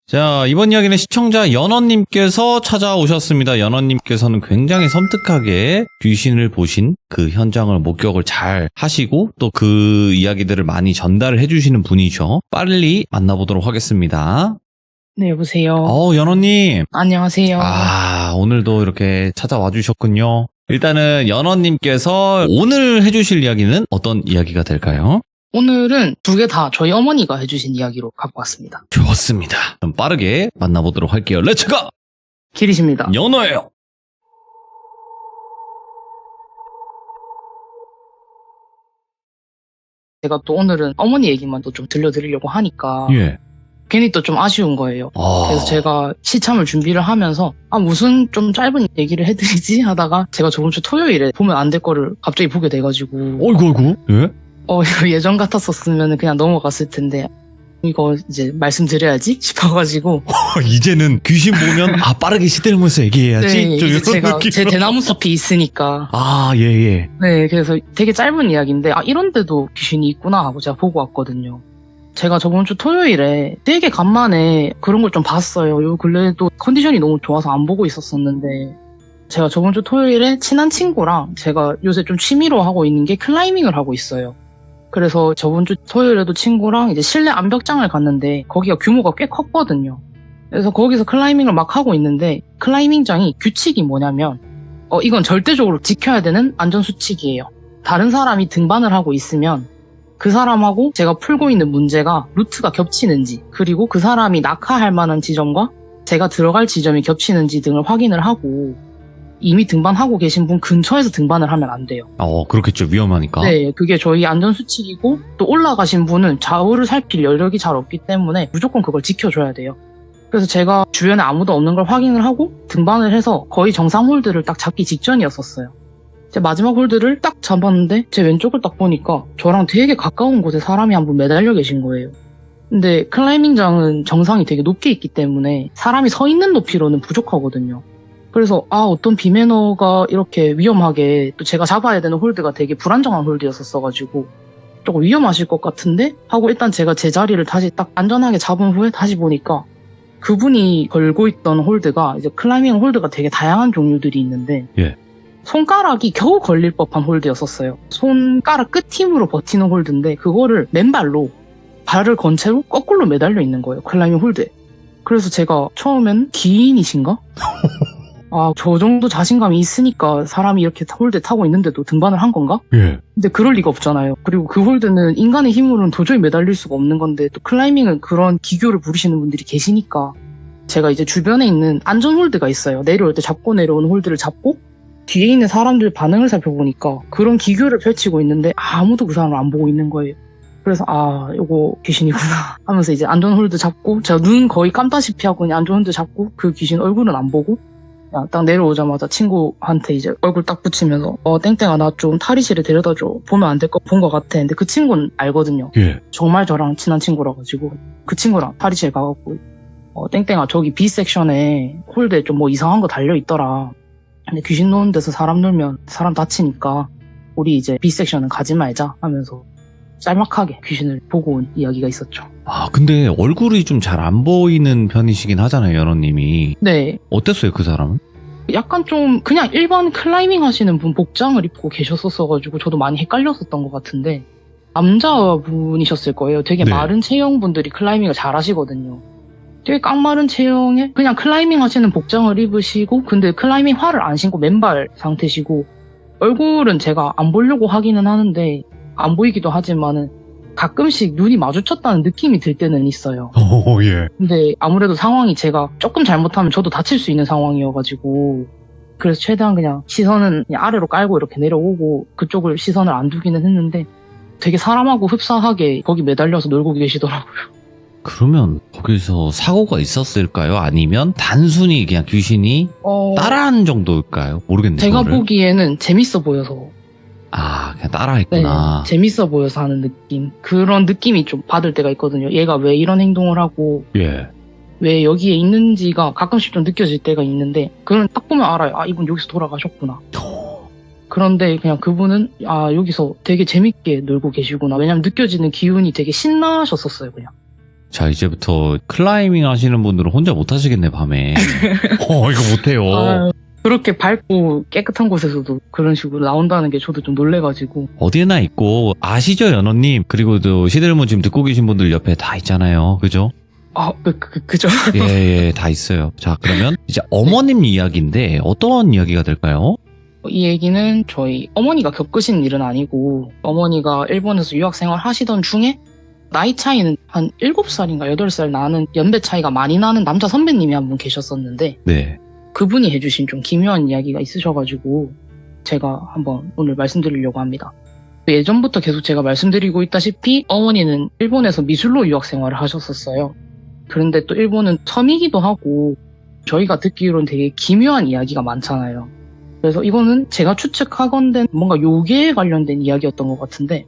자, 이번 이야기는 시청자 연원님께서 찾아오셨습니다. 연원님께서는 굉장히 섬뜩하게 귀신을 보신 그 현장을 목격을 잘 하시고 또 그 이야기들을 많이 전달을 해주시는 분이죠. 빨리 만나보도록 하겠습니다. 네, 여보세요. 연원님. 안녕하세요. 오늘도 이렇게 찾아와 주셨군요. 일단은 연원님께서 오늘 해주실 이야기는 어떤 이야기가 될까요? 오늘은 두 개 다 저희 어머니가 해주신 이야기로 갖고 왔습니다. 좋습니다. 그럼 빠르게 만나보도록 할게요. 렛츠고! 길이십니다. 연어예요. 제가 또 오늘은 어머니 얘기만 또 좀 들려드리려고 하니까 예. 괜히 또 좀 아쉬운 거예요. 그래서 제가 시참을 준비를 하면서 무슨 좀 짧은 얘기를 해드리지 하다가 제가 저번 주 토요일에 보면 안 될 거를 갑자기 보게 돼가지고 어이구. 예? 이거 예전 같았었으면 그냥 넘어갔을 텐데 이거 이제 말씀드려야지 싶어가지고 이제는 귀신 보면 빠르게 시들면서 얘기해야지. 네, 이제 제가 제 대나무 숲이 있으니까 예. 네, 그래서 되게 짧은 이야기인데 이런데도 귀신이 있구나 하고 제가 보고 왔거든요. 제가 저번 주 토요일에 되게 간만에 그런 걸 좀 봤어요. 요 근래에도 컨디션이 너무 좋아서 안 보고 있었었는데 제가 저번 주 토요일에 친한 친구랑 제가 요새 좀 취미로 하고 있는 게 클라이밍을 하고 있어요. 그래서 저번 주 토요일에도 친구랑 이제 실내 암벽장을 갔는데 거기가 규모가 꽤 컸거든요. 그래서 거기서 클라이밍을 막 하고 있는데 클라이밍장이 규칙이 뭐냐면 이건 절대적으로 지켜야 되는 안전수칙이에요. 다른 사람이 등반을 하고 있으면 그 사람하고 제가 풀고 있는 문제가 루트가 겹치는지 그리고 그 사람이 낙하할 만한 지점과 제가 들어갈 지점이 겹치는지 등을 확인을 하고 이미 등반하고 계신 분 근처에서 등반을 하면 안 돼요. 그렇겠죠. 위험하니까. 네, 그게 저희 안전수칙이고 또 올라가신 분은 좌우를 살필 여력이 잘 없기 때문에 무조건 그걸 지켜줘야 돼요. 그래서 제가 주변에 아무도 없는 걸 확인을 하고 등반을 해서 거의 정상 홀드를 딱 잡기 직전이었었어요. 제 마지막 홀드를 딱 잡았는데 제 왼쪽을 딱 보니까 저랑 되게 가까운 곳에 사람이 한 분 매달려 계신 거예요. 근데 클라이밍장은 정상이 되게 높게 있기 때문에 사람이 서 있는 높이로는 부족하거든요. 그래서 어떤 비매너가 이렇게 위험하게 또 제가 잡아야 되는 홀드가 되게 불안정한 홀드였었어가지고 조금 위험하실 것 같은데 하고 일단 제가 제 자리를 다시 딱 안전하게 잡은 후에 다시 보니까 그분이 걸고 있던 홀드가 이제 클라이밍 홀드가 되게 다양한 종류들이 있는데 예. 손가락이 겨우 걸릴 법한 홀드였었어요. 손가락 끝 힘으로 버티는 홀드인데 그거를 맨발로 발을 건 채로 거꾸로 매달려 있는 거예요. 클라이밍 홀드에. 그래서 제가 처음엔 기인이신가? 저 정도 자신감이 있으니까 사람이 이렇게 홀드에 타고 있는데도 등반을 한 건가? 예. 근데 그럴 리가 없잖아요. 그리고 그 홀드는 인간의 힘으로는 도저히 매달릴 수가 없는 건데 또 클라이밍은 그런 기교를 부리시는 분들이 계시니까 제가 이제 주변에 있는 안전 홀드가 있어요. 내려올 때 잡고 내려오는 홀드를 잡고 뒤에 있는 사람들 반응을 살펴보니까 그런 기교를 펼치고 있는데 아무도 그 사람을 안 보고 있는 거예요. 그래서 이거 귀신이구나 하면서 이제 안전 홀드 잡고 제가 눈 거의 깜다시피 하고 그냥 안전 홀드 잡고 그 귀신 얼굴은 안 보고 그냥 딱 내려오자마자 친구한테 이제 얼굴 딱 붙이면서 땡땡아 나 좀 탈의실에 데려다줘. 보면 안 될 거 본 것 같아. 근데 그 친구는 알거든요. 예. 정말 저랑 친한 친구라 가지고 그 친구랑 탈의실 가갖고 땡땡아 저기 B 섹션에 홀드에 좀 뭐 이상한 거 달려있더라. 근데 귀신 노는 데서 사람 놀면 사람 다치니까 우리 이제 B 섹션은 가지 말자 하면서 짤막하게 귀신을 보고 온 이야기가 있었죠. 근데 얼굴이 좀 잘 안 보이는 편이시긴 하잖아요, 연어님이. 네. 어땠어요, 그 사람은? 약간 좀 그냥 일반 클라이밍 하시는 분 복장을 입고 계셨었어가지고 저도 많이 헷갈렸었던 것 같은데 남자분이셨을 거예요. 되게 네. 마른 체형분들이 클라이밍을 잘 하시거든요. 되게 깡마른 체형에 그냥 클라이밍 하시는 복장을 입으시고 근데 클라이밍 화를 안 신고 맨발 상태시고 얼굴은 제가 안 보려고 하기는 하는데 안 보이기도 하지만은 가끔씩 눈이 마주쳤다는 느낌이 들 때는 있어요. 예. 근데 아무래도 상황이 제가 조금 잘못하면 저도 다칠 수 있는 상황이어가지고 그래서 최대한 그냥 시선은 그냥 아래로 깔고 이렇게 내려오고 그쪽을 시선을 안 두기는 했는데 되게 사람하고 흡사하게 거기 매달려서 놀고 계시더라고요. 그러면 거기서 사고가 있었을까요? 아니면 단순히 그냥 귀신이 따라한 정도일까요? 모르겠네요. 제가 그거를. 보기에는 재밌어 보여서 그냥 따라했구나. 재밌어 보여서 하는 느낌 그런 느낌이 좀 받을 때가 있거든요. 얘가 왜 이런 행동을 하고 예. 왜 여기에 있는지가 가끔씩 좀 느껴질 때가 있는데 그건 딱 보면 알아요. 이분 여기서 돌아가셨구나. 그런데 그냥 그분은 여기서 되게 재밌게 놀고 계시구나. 왜냐면 느껴지는 기운이 되게 신나셨었어요. 그냥 자, 이제부터 클라이밍 하시는 분들은 혼자 못 하시겠네, 밤에. 이거 못해요. 아, 그렇게 밝고 깨끗한 곳에서도 그런 식으로 나온다는 게 저도 좀 놀래가지고. 어디에나 있고, 아시죠, 연호님? 그리고 또 시들문 지금 듣고 계신 분들 옆에 다 있잖아요. 그죠? 그죠? 예, 다 있어요. 자, 그러면 이제 어머님 이야기인데 어떤 이야기가 될까요? 이 얘기는 저희 어머니가 겪으신 일은 아니고, 어머니가 일본에서 유학생활 하시던 중에 나이 차이는 한 7살인가 8살 나는, 연배 차이가 많이 나는 남자 선배님이 한 분 계셨었는데, 네. 그분이 해주신 좀 기묘한 이야기가 있으셔가지고 제가 한번 오늘 말씀드리려고 합니다. 예전부터 계속 제가 말씀드리고 있다시피 어머니는 일본에서 미술로 유학 생활을 하셨었어요. 그런데 또 일본은 섬이기도 하고 저희가 듣기로는 되게 기묘한 이야기가 많잖아요. 그래서 이거는 제가 추측하건대 뭔가 요괴에 관련된 이야기였던 것 같은데,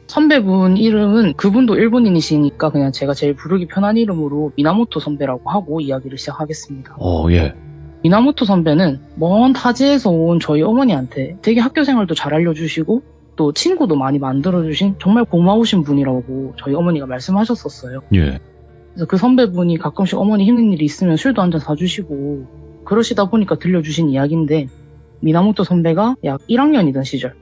선배분 이름은 그분도 일본인이시니까 그냥 제가 제일 부르기 편한 이름으로 미나모토 선배라고 하고 이야기를 시작하겠습니다. 예. 미나모토 선배는 먼 타지에서 온 저희 어머니한테 되게 학교 생활도 잘 알려주시고 또 친구도 많이 만들어주신 정말 고마우신 분이라고 저희 어머니가 말씀하셨었어요. 예. 그래서 그 선배분이 가끔씩 어머니 힘든 일이 있으면 술도 한잔 사주시고 그러시다 보니까 들려주신 이야기인데, 미나모토 선배가 약 1학년이던 시절,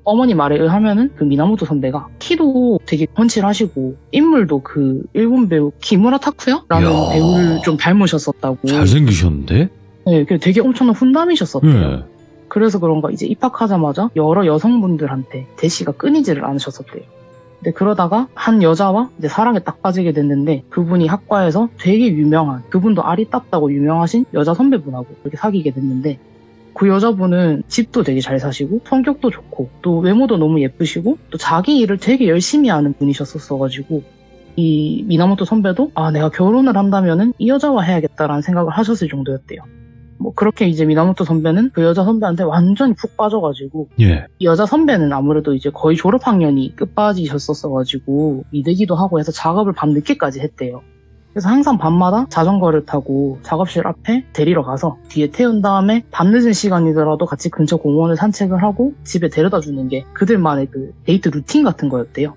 어머니 말에 의하면은 그 미나모토 선배가 키도 되게 펀칠하시고 인물도 그 일본 배우 기무라 타쿠야라는 이야. 배우를 좀 닮으셨었다고. 잘생기셨는데? 네, 되게 엄청난 훈남이셨었대요. 예. 그래서 그런가 이제 입학하자마자 여러 여성분들한테 대시가 끊이지를 않으셨었대요. 근데 그러다가 한 여자와 이제 사랑에 딱 빠지게 됐는데, 그분이 학과에서 되게 유명한, 그분도 아리따다고 유명하신 여자 선배분하고 그렇게 사귀게 됐는데, 그 여자분은 집도 되게 잘 사시고 성격도 좋고 또 외모도 너무 예쁘시고 또 자기 일을 되게 열심히 하는 분이셨었어가지고, 이 미나모토 선배도 내가 결혼을 한다면은 이 여자와 해야겠다라는 생각을 하셨을 정도였대요. 뭐 그렇게 이제 미나모토 선배는 그 여자 선배한테 완전히 푹 빠져가지고, 예. 이 여자 선배는 아무래도 이제 거의 졸업학년이 끝빠지셨었어가지고 이대기도 하고 해서 작업을 밤늦게까지 했대요. 그래서 항상 밤마다 자전거를 타고 작업실 앞에 데리러 가서 뒤에 태운 다음에 밤늦은 시간이더라도 같이 근처 공원을 산책을 하고 집에 데려다 주는 게 그들만의 그 데이트 루틴 같은 거였대요.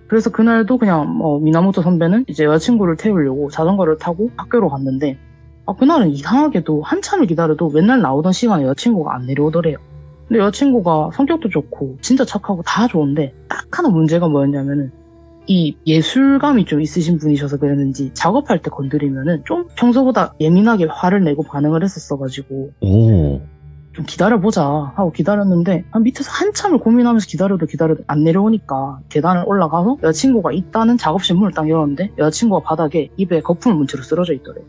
그래서 그날도 그냥 미나모토 선배는 이제 여자친구를 태우려고 자전거를 타고 학교로 갔는데, 그날은 이상하게도 한참을 기다려도 맨날 나오던 시간에 여자친구가 안 내려오더래요. 근데 여자친구가 성격도 좋고 진짜 착하고 다 좋은데, 딱 하나 문제가 뭐였냐면은 이 예술감이 좀 있으신 분이셔서 그랬는지 작업할 때 건드리면은 좀 평소보다 예민하게 화를 내고 반응을 했었어가지고, 좀 기다려보자 하고 기다렸는데, 밑에서 한참을 고민하면서 기다려도 안 내려오니까 계단을 올라가서 여자친구가 있다는 작업실 문을 딱 열었는데, 여자친구가 바닥에 입에 거품을 문 채로 쓰러져 있더래요.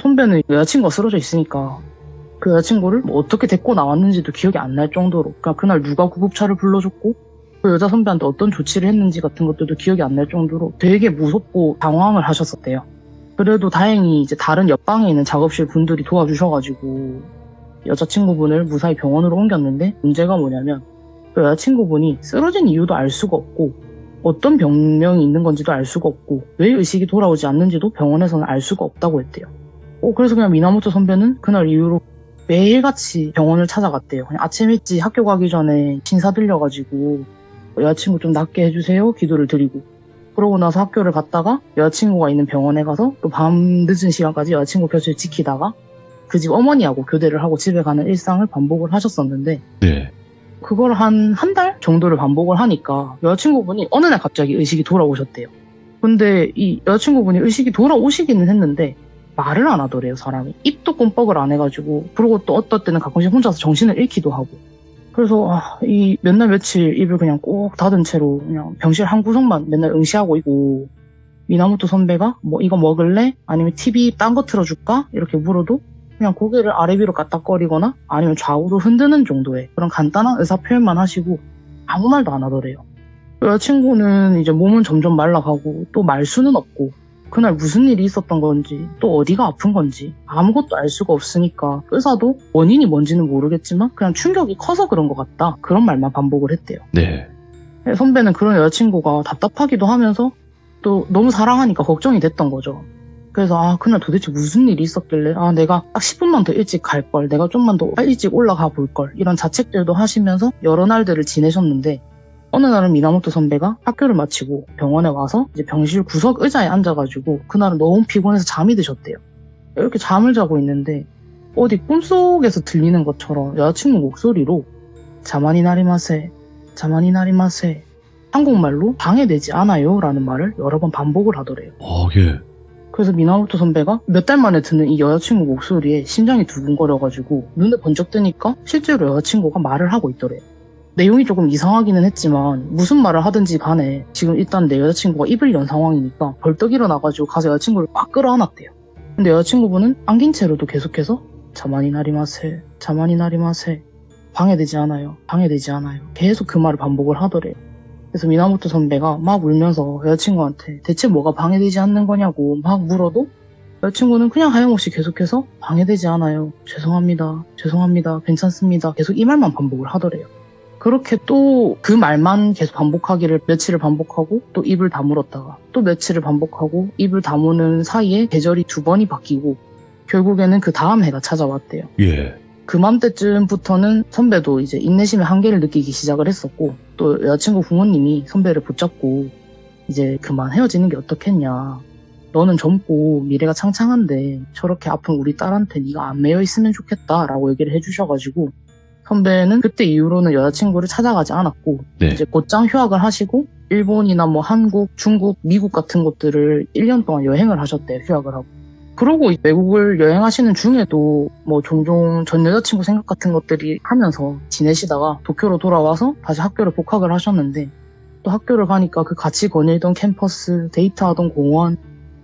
선배는 여자친구가 쓰러져 있으니까 그 여자친구를 뭐 어떻게 데리고 나왔는지도 기억이 안 날 정도로, 그러니까 그날 누가 구급차를 불러줬고 그 여자 선배한테 어떤 조치를 했는지 같은 것들도 기억이 안 날 정도로 되게 무섭고 당황을 하셨었대요. 그래도 다행히 이제 다른 옆방에 있는 작업실 분들이 도와주셔가지고 여자친구분을 무사히 병원으로 옮겼는데, 문제가 뭐냐면 그 여자친구분이 쓰러진 이유도 알 수가 없고 어떤 병명이 있는 건지도 알 수가 없고 왜 의식이 돌아오지 않는지도 병원에서는 알 수가 없다고 했대요. 그래서 그냥 미나모토 선배는 그날 이후로 매일같이 병원을 찾아갔대요. 그냥 아침 일찍 학교 가기 전에 신사 들려가지고 여자친구 좀 낫게 해주세요 기도를 드리고, 그러고 나서 학교를 갔다가 여자친구가 있는 병원에 가서 또 밤 늦은 시간까지 여자친구 곁을 지키다가 그 집 어머니하고 교대를 하고 집에 가는 일상을 반복을 하셨었는데, 네. 그걸 한 달 정도를 반복을 하니까 여자친구분이 어느 날 갑자기 의식이 돌아오셨대요. 근데 이 여자친구분이 의식이 돌아오시기는 했는데 말을 안 하더래요, 사람이. 입도 꼼뻑을 안 해가지고. 그리고 또 어떨 때는 가끔씩 혼자서 정신을 잃기도 하고. 그래서 이 몇 날 며칠 입을 그냥 꼭 닫은 채로 그냥 병실 한 구석만 맨날 응시하고 있고, 미나모토 선배가 뭐 이거 먹을래? 아니면 TV 딴 거 틀어줄까? 이렇게 물어도 그냥 고개를 아래 위로 까딱거리거나 아니면 좌우로 흔드는 정도의 그런 간단한 의사 표현만 하시고 아무 말도 안 하더래요. 여자친구는 이제 몸은 점점 말라가고 또 말수는 없고, 그날 무슨 일이 있었던 건지 또 어디가 아픈 건지 아무것도 알 수가 없으니까 의사도 원인이 뭔지는 모르겠지만 그냥 충격이 커서 그런 것 같다, 그런 말만 반복을 했대요. 네. 선배는 그런 여자친구가 답답하기도 하면서 또 너무 사랑하니까 걱정이 됐던 거죠. 그래서 그날 도대체 무슨 일이 있었길래 내가 딱 10분만 더 일찍 갈걸, 내가 좀만 더 일찍 올라가 볼걸, 이런 자책들도 하시면서 여러 날들을 지내셨는데, 어느 날은 미나모토 선배가 학교를 마치고 병원에 와서 이제 병실 구석 의자에 앉아가지고 그날은 너무 피곤해서 잠이 드셨대요. 이렇게 잠을 자고 있는데 어디 꿈속에서 들리는 것처럼 여자친구 목소리로 자만이 나리마세, 자만이 나리마세, 한국말로 방해되지 않아요 라는 말을 여러 번 반복을 하더래요. 예. 그래서 미나모토 선배가 몇 달 만에 듣는 이 여자친구 목소리에 심장이 두근거려가지고 눈에 번쩍 뜨니까 실제로 여자친구가 말을 하고 있더래요. 내용이 조금 이상하기는 했지만 무슨 말을 하든지 간에 지금 일단 내 여자친구가 입을 연 상황이니까 벌떡 일어나가지고 가서 여자친구를 막 끌어안았대요. 근데 여자친구분은 안긴 채로도 계속해서 자만이 나리마세, 자만이 나리마세, 방해되지 않아요, 방해되지 않아요, 계속 그 말을 반복을 하더래요. 그래서 미나모토 선배가 막 울면서 여자친구한테 대체 뭐가 방해되지 않는 거냐고 막 물어도 여자친구는 그냥 하염없이 계속해서 방해되지 않아요, 죄송합니다, 죄송합니다, 괜찮습니다, 계속 이 말만 반복을 하더래요. 그렇게 또 그 말만 계속 반복하기를 며칠을 반복하고 또 입을 다물었다가 또 며칠을 반복하고 입을 다무는 사이에 계절이 2번이 바뀌고 결국에는 그 다음 해가 찾아왔대요. 예. 그맘때쯤부터는 선배도 이제 인내심의 한계를 느끼기 시작을 했었고 또 여자친구 부모님이 선배를 붙잡고 이제 그만 헤어지는 게 어떻겠냐. 너는 젊고 미래가 창창한데 저렇게 아픈 우리 딸한테 네가 안 매여 있으면 좋겠다라고 얘기를 해주셔가지고 선배는 그때 이후로는 여자친구를 찾아가지 않았고 네. 이제 곧장 휴학을 하시고 일본이나 뭐 한국, 중국, 미국 같은 곳들을 1년 동안 여행을 하셨대요. 휴학을 하고. 그러고 외국을 여행하시는 중에도 뭐 종종 전 여자친구 생각 같은 것들이 하면서 지내시다가 도쿄로 돌아와서 다시 학교를 복학을 하셨는데 또 학교를 가니까 그 같이 거닐던 캠퍼스, 데이트하던 공원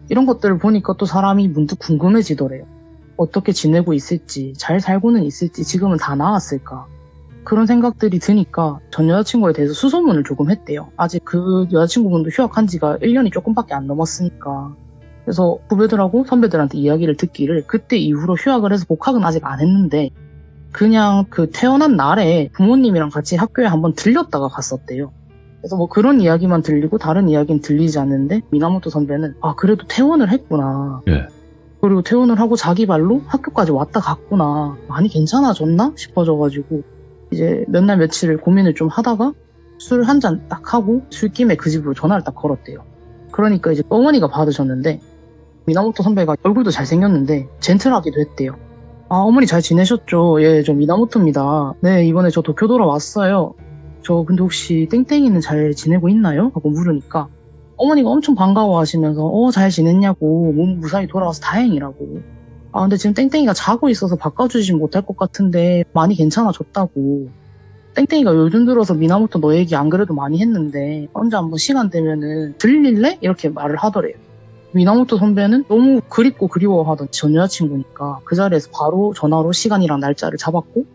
이런 것들을 보니까 또 사람이 문득 궁금해지더래요. 어떻게 지내고 있을지, 잘 살고는 있을지, 지금은 다 나았을까. 그런 생각들이 드니까 전 여자친구에 대해서 수소문을 조금 했대요. 아직 그 여자친구분도 휴학한 지가 1년이 조금밖에 안 넘었으니까. 그래서 후배들하고 선배들한테 이야기를 듣기를 그때 이후로 휴학을 해서 복학은 아직 안 했는데 그냥 그 태어난 날에 부모님이랑 같이 학교에 한번 들렸다가 갔었대요. 그래서 뭐 그런 이야기만 들리고 다른 이야기는 들리지 않는데 미나모토 선배는 아 그래도 퇴원을 했구나. 예. 그리고 퇴원을 하고 자기 발로 학교까지 왔다 갔구나. 많이 괜찮아졌나 싶어져가지고 이제 몇 날 며칠을 고민을 좀 하다가 술 한 잔 딱 하고 술김에 그 집으로 전화를 딱 걸었대요. 그러니까 이제 어머니가 받으셨는데 미나모토 선배가 얼굴도 잘생겼는데 젠틀하기도 했대요. 아 어머니 잘 지내셨죠? 예, 저 미나모토입니다. 네, 이번에 저 도쿄 돌아왔어요. 저 근데 혹시 땡땡이는 잘 지내고 있나요? 하고 물으니까 어머니가 엄청 반가워하시면서 잘 지냈냐고 몸 무사히 돌아와서 다행이라고. 아 근데 지금 땡땡이가 자고 있어서 바꿔주진 못할 것 같은데 많이 괜찮아졌다고. 땡땡이가 요즘 들어서 미나모토 너 얘기 안 그래도 많이 했는데 언제 한번 시간 되면은 들릴래? 이렇게 말을 하더래요. 미나모토 선배는 너무 그립고 그리워하던 전 여자친구니까 그 자리에서 바로 전화로 시간이랑 날짜를 잡았고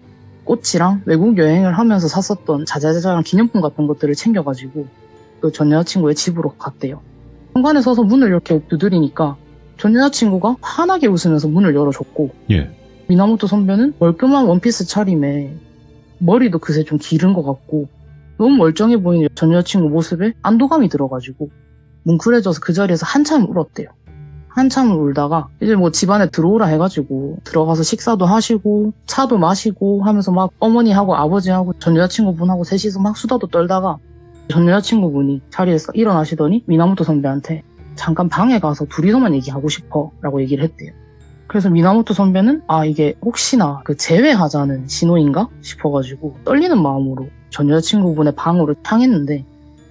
꽃이랑 외국 여행을 하면서 샀었던 자자자자한 기념품 같은 것들을 챙겨가지고 그 전 여자친구의 집으로 갔대요. 현관에 서서 문을 이렇게 두드리니까 전 여자친구가 환하게 웃으면서 문을 열어줬고 예. 미나모토 선배는 멀끔한 원피스 차림에 머리도 그새 좀 기른 것 같고 너무 멀쩡해 보이는 전 여자친구 모습에 안도감이 들어가지고 뭉클해져서 그 자리에서 한참 울었대요. 한참 울다가 이제 뭐 집안에 들어오라 해가지고 들어가서 식사도 하시고 차도 마시고 하면서 막 어머니하고 아버지하고 전 여자친구분하고 셋이서 막 수다도 떨다가 전 여자친구분이 자리에서 일어나시더니 미나모토 선배한테 잠깐 방에 가서 둘이서만 얘기하고 싶어 라고 얘기를 했대요. 그래서 미나모토 선배는 아 이게 혹시나 그 재회하자는 신호인가 싶어가지고 떨리는 마음으로 전 여자친구분의 방으로 향했는데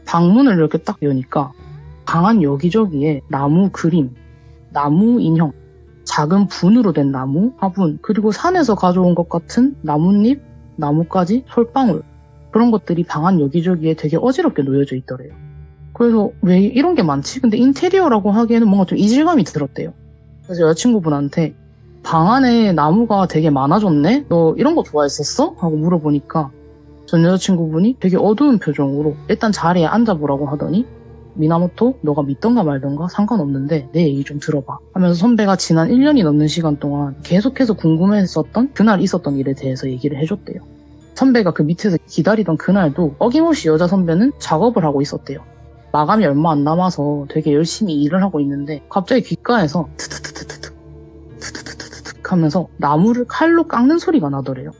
방문을 이렇게 딱 여니까 방 안 여기저기에 나무 그림, 나무 인형, 작은 분으로 된 나무, 화분, 그리고 산에서 가져온 것 같은 나뭇잎, 나뭇가지, 솔방울 그런 것들이 방 안 여기저기에 되게 어지럽게 놓여져 있더래요. 그래서 왜 이런 게 많지? 근데 인테리어라고 하기에는 뭔가 좀 이질감이 들었대요. 그래서 여자친구분한테 방 안에 나무가 되게 많아졌네? 너 이런 거 좋아했었어? 하고 물어보니까 전 여자친구분이 되게 어두운 표정으로 일단 자리에 앉아보라고 하더니 미나모토 너가 믿던가 말던가 상관없는데 내 얘기 좀 들어봐 하면서 선배가 지난 1년이 넘는 시간 동안 계속해서 궁금했었던 그날 있었던 일에 대해서 얘기를 해줬대요. 선배가 그 밑에서 기다리던 그날도 어김없이 여자 선배는 작업을 하고 있었대요. 마감이 얼마 안 남아서 되게 열심히 일을 하고 있는데 갑자기 귓가에서 트트트트트트 트트트트트 하면서 나무를 칼로 깎는 소리가 나더래요.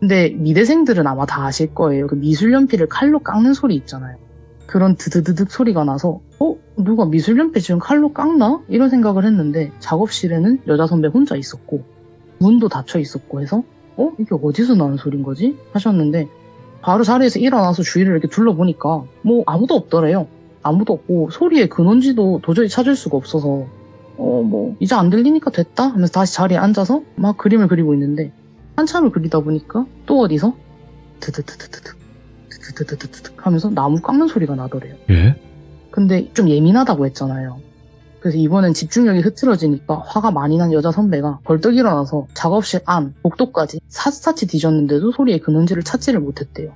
근데 미대생들은 아마 다 아실 거예요. 그 미술연필을 칼로 깎는 소리 있잖아요. 그런 드드드득 소리가 나서 누가 미술연필 지금 칼로 깎나? 이런 생각을 했는데 작업실에는 여자 선배 혼자 있었고 문도 닫혀 있었고 해서 이게 어디서 나는 소린 거지? 하셨는데 바로 자리에서 일어나서 주위를 이렇게 둘러보니까 뭐 아무도 없더래요. 아무도 없고 소리의 근원지도 도저히 찾을 수가 없어서 뭐 이제 안 들리니까 됐다 하면서 다시 자리에 앉아서 막 그림을 그리고 있는데 한참을 그리다 보니까 또 어디서 드드드드드득 드드드드드득 하면서 나무 깎는 소리가 나더래요. 예? 근데 좀 예민하다고 했잖아요. 그래서 이번엔 집중력이 흐트러지니까 화가 많이 난 여자 선배가 벌떡 일어나서 작업실 안, 복도까지 샅샅이 뒤졌는데도 소리의 근원지를 찾지를 못했대요.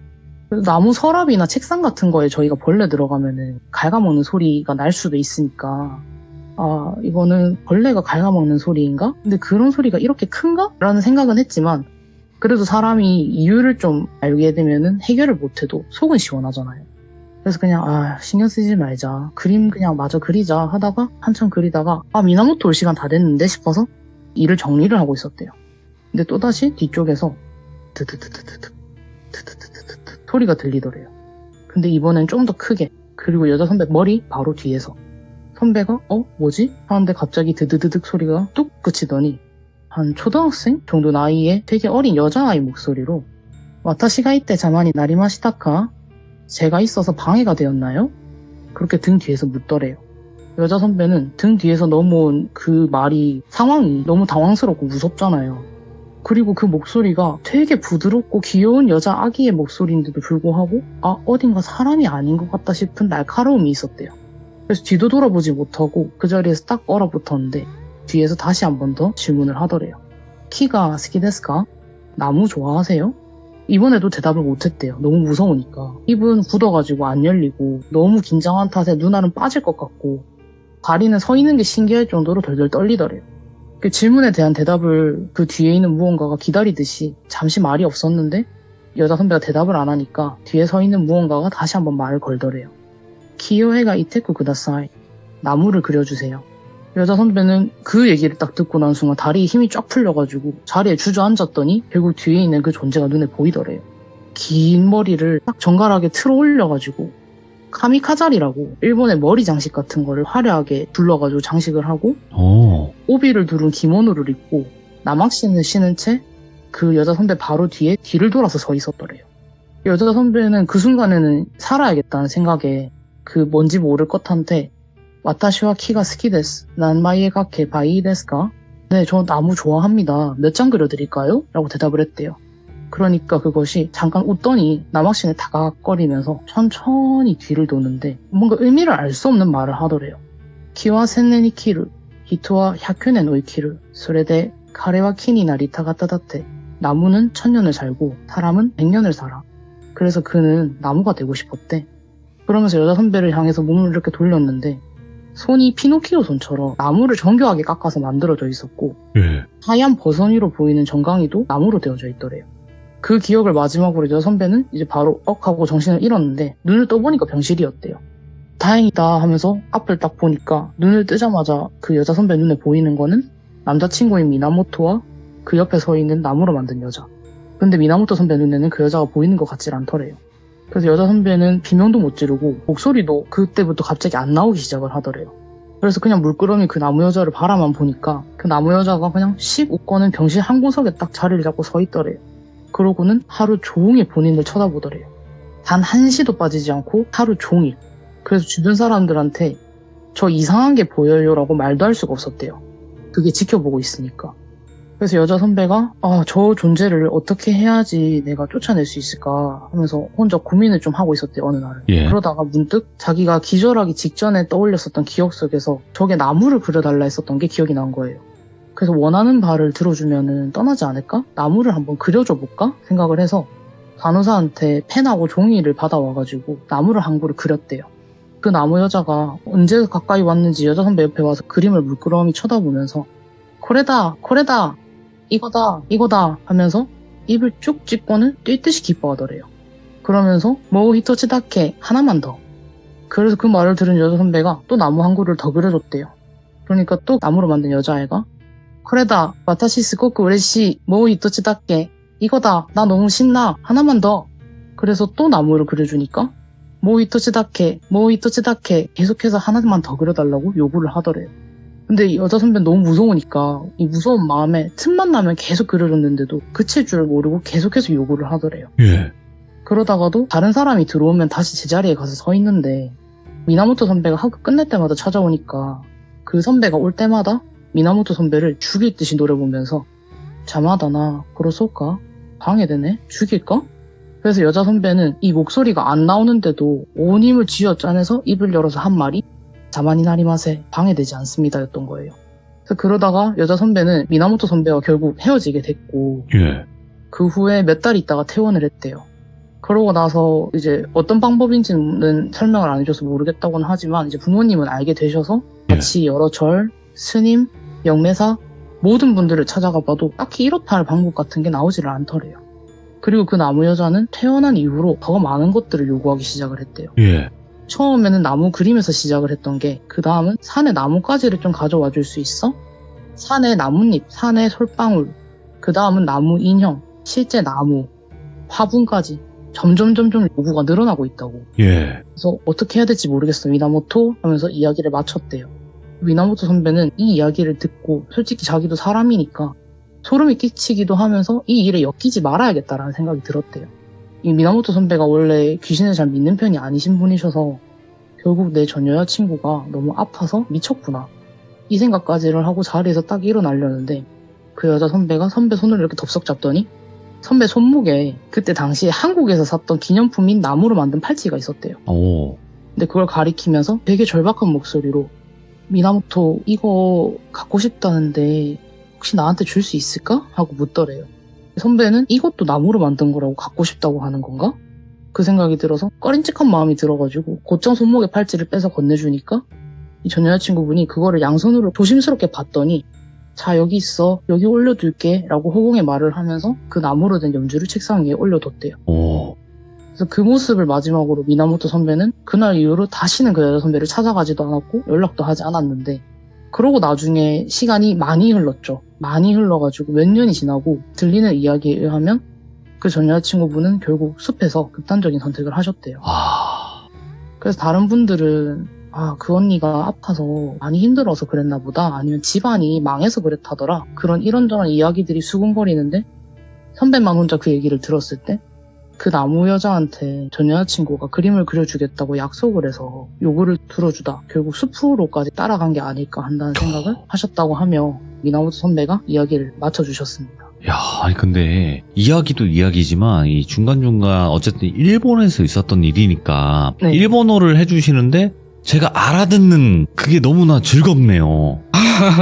그래서 나무 서랍이나 책상 같은 거에 저희가 벌레 들어가면은 갉아먹는 소리가 날 수도 있으니까 이거는 벌레가 갉아먹는 소리인가? 근데 그런 소리가 이렇게 큰가? 라는 생각은 했지만 그래도 사람이 이유를 좀 알게 되면은 해결을 못해도 속은 시원하잖아요. 그래서 그냥 신경 쓰지 말자. 그림 그냥 마저 그리자 하다가 한참 그리다가 미나모토 올 시간 다 됐는데 싶어서 일을 정리를 하고 있었대요. 근데 또다시 뒤쪽에서 드드드드드드 드드드드드 소리가 들리더래요. 근데 이번엔 좀 더 크게 그리고 여자 선배 머리 바로 뒤에서 선배가 뭐지? 하는데 갑자기 드드드득 소리가 뚝 그치더니 한 초등학생 정도 나이의 되게 어린 여자아이 목소리로 와타시가 이때 자만이 나리마시타카? 제가 있어서 방해가 되었나요? 그렇게 등 뒤에서 묻더래요. 여자 선배는 등 뒤에서 넘어온 그 말이 상황이 너무 당황스럽고 무섭잖아요. 그리고 그 목소리가 되게 부드럽고 귀여운 여자 아기의 목소리인데도 불구하고 어딘가 사람이 아닌 것 같다 싶은 날카로움이 있었대요. 그래서 뒤도 돌아보지 못하고 그 자리에서 딱 얼어붙었는데 뒤에서 다시 한 번 더 질문을 하더래요. 키가 스키 데스까? 나무 좋아하세요? 이번에도 대답을 못했대요. 너무 무서우니까. 입은 굳어가지고 안 열리고 너무 긴장한 탓에 눈알은 빠질 것 같고 다리는 서 있는 게 신기할 정도로 덜덜 떨리더래요. 그 질문에 대한 대답을 그 뒤에 있는 무언가가 기다리듯이 잠시 말이 없었는데 여자 선배가 대답을 안 하니까 뒤에 서 있는 무언가가 다시 한번 말을 걸더래요. 키요헤가 이테쿠 구다사이. 나무를 그려주세요. 여자 선배는 그 얘기를 딱 듣고 난 순간 다리에 힘이 쫙 풀려가지고 자리에 주저앉았더니 결국 뒤에 있는 그 존재가 눈에 보이더래요. 긴 머리를 딱 정갈하게 틀어 올려가지고 카미카자리라고 일본의 머리 장식 같은 거를 화려하게 둘러가지고 장식을 하고 오비를 두른 기모노를 입고 남학신을 신은 채 그 여자 선배 바로 뒤에 뒤를 돌아서 서 있었더래요. 여자 선배는 그 순간에는 살아야겠다는 생각에 그 뭔지 모를 것한테 와타시와 키가 스키 데스. 난 마이에가케 바이 데스까? 네, 저 나무 좋아합니다. 몇 장 그려드릴까요? 라고 대답을 했대요. 그러니까 그것이 잠깐 웃더니 남학신에 다가거리면서 천천히 뒤를 도는데 뭔가 의미를 알 수 없는 말을 하더래요. 키와 센네니 키르, 히토와 샤큐넨 오이키르, 소레데 카레와 키니 나리타 가타다테. 나무는 1000년을 살고 사람은 100년을 살아. 그래서 그는 나무가 되고 싶었대. 그러면서 여자 선배를 향해서 몸을 이렇게 돌렸는데 손이 피노키오 손처럼 나무를 정교하게 깎아서 만들어져 있었고 하얀 버선이로 보이는 정강이도 나무로 되어져 있더래요. 그 기억을 마지막으로 여자 선배는 이제 바로 하고 정신을 잃었는데 눈을 떠보니까 병실이었대요. 다행이다 하면서 앞을 딱 보니까 눈을 뜨자마자 그 여자 선배 눈에 보이는 거는 남자친구인 미나모토와 그 옆에 서 있는 나무로 만든 여자. 근데 미나모토 선배 눈에는 그 여자가 보이는 것 같질 않더래요. 그래서 여자 선배는 비명도 못 지르고 목소리도 그때부터 갑자기 안 나오기 시작을 하더래요. 그래서 그냥 물끄러미 그 나무 여자를 바라만 보니까 그 나무 여자가 그냥 씩 웃고는 병실 한 구석에 딱 자리를 잡고 서 있더래요. 그러고는 하루 종일 본인을 쳐다보더래요. 단 한시도 빠지지 않고 하루 종일. 그래서 주변 사람들한테 저 이상한 게 보여요 라고 말도 할 수가 없었대요. 그게 지켜보고 있으니까. 그래서 여자 선배가 저 존재를 어떻게 해야지 내가 쫓아낼 수 있을까 하면서 혼자 고민을 좀 하고 있었대요. 어느 날은. 그러다가 문득 자기가 기절하기 직전에 떠올렸었던 기억 속에서 저게 나무를 그려달라 했었던 게 기억이 난 거예요. 그래서 원하는 바를 들어주면은 떠나지 않을까? 나무를 한번 그려줘 볼까? 생각을 해서 간호사한테 펜하고 종이를 받아와가지고 나무를 한 그루 그렸대요. 그 나무 여자가 언제 가까이 왔는지 여자 선배 옆에 와서 그림을 물끄러미 쳐다보면서 코레다 코레다 이거다 하면서 입을 쭉 찢고는 뛰듯이 기뻐하더래요. 그러면서 뭐 히토치다케 하나만 더. 그래서 그 말을 들은 여자 선배가 또 나무 한 그루를 더 그려줬대요. 그러니까 또 나무로 만든 여자애가 코레다 와타시 스고쿠 우레시 뭐 히토치다케 이거다. 나 너무 신나. 하나만 더. 그래서 또 나무를 그려주니까 모히토치다케 계속해서 하나만 더 그려달라고 요구를 하더래요. 근데 이 여자 선배는 너무 무서우니까 이 무서운 마음에 틈만 나면 계속 그려줬는데도 그칠 줄 모르고 계속해서 요구를 하더래요. 예. 그러다가도 다른 사람이 들어오면 다시 제자리에 가서 서 있는데 미나모토 선배가 학교 끝날 때마다 찾아오니까 그 선배가 올 때마다 미나모토 선배를 죽일 듯이 노려보면서 자마다 나 그러소까? 방해되네? 죽일까? 그래서 여자 선배는 이 목소리가 안 나오는데도 온 힘을 쥐어짜내서 입을 열어서 한 말이 자만이 나리마세 방해되지 않습니다 였던 거예요. 그래서 그러다가 여자 선배는 미나모토 선배와 결국 헤어지게 됐고 예. 그 후에 몇 달 있다가 퇴원을 했대요. 그러고 나서 이제 어떤 방법인지는 설명을 안 해줘서 모르겠다고는 하지만 이제 부모님은 알게 되셔서 같이 여러 절, 스님, 영매사 모든 분들을 찾아가 봐도 딱히 이렇다 할 방법 같은 게 나오지를 않더래요. 그리고 그 나무 여자는 퇴원한 이후로 더 많은 것들을 요구하기 시작을 했대요. 예. 처음에는 나무 그림에서 시작을 했던 게 그 다음은 산에 나뭇가지를 좀 가져와 줄 수 있어? 산에 나뭇잎, 산에 솔방울, 그 다음은 나무 인형, 실제 나무, 화분까지 점점 요구가 늘어나고 있다고. 예. 그래서 어떻게 해야 될지 모르겠어 미나모토 하면서 이야기를 마쳤대요. 미나모토 선배는 이 이야기를 듣고 솔직히 자기도 사람이니까 소름이 끼치기도 하면서 이 일에 엮이지 말아야겠다라는 생각이 들었대요. 이 미나모토 선배가 원래 귀신을 잘 믿는 편이 아니신 분이셔서 결국 내 전 여자친구가 너무 아파서 미쳤구나 이 생각까지를 하고 자리에서 딱 일어나려는데 그 여자 선배가 선배 손을 이렇게 덥석 잡더니 선배 손목에 그때 당시에 한국에서 샀던 기념품인 나무로 만든 팔찌가 있었대요. 오. 근데 그걸 가리키면서 되게 절박한 목소리로 미나모토 이거 갖고 싶다는데 혹시 나한테 줄 수 있을까? 하고 묻더래요. 선배는 이것도 나무로 만든 거라고 갖고 싶다고 하는 건가? 그 생각이 들어서 꺼림칙한 마음이 들어가지고 곧장 손목에 팔찌를 빼서 건네주니까 이 전 여자친구분이 그거를 양손으로 조심스럽게 봤더니 자 여기 있어 여기 올려둘게 라고 호공의 말을 하면서 그 나무로 된 연주를 책상 위에 올려뒀대요. 오. 그래서 그 모습을 마지막으로 미나모토 선배는 그날 이후로 다시는 그 여자 선배를 찾아가지도 않았고 연락도 하지 않았는데 그러고 나중에 시간이 많이 흘렀죠. 많이 흘러가지고 몇 년이 지나고 들리는 이야기에 의하면 그 전 여자친구분은 결국 숲에서 극단적인 선택을 하셨대요. 아. 그래서 다른 분들은 그 언니가 아파서 많이 힘들어서 그랬나 보다 아니면 집안이 망해서 그랬다더라 그런 이런저런 이야기들이 수군거리는데 선배만 혼자 그 얘기를 들었을 때 그 나무 여자한테 전 여자친구가 그림을 그려주겠다고 약속을 해서 요구를 들어주다 결국 숲으로까지 따라간 게 아닐까 한다는 생각을 하셨다고 하며 미나모토 선배가 이야기를 마쳐주셨습니다. 야, 아니 근데 이야기도 이야기지만 이 중간중간 어쨌든 일본에서 있었던 일이니까 네. 일본어를 해주시는데 제가 알아듣는 그게 너무나 즐겁네요.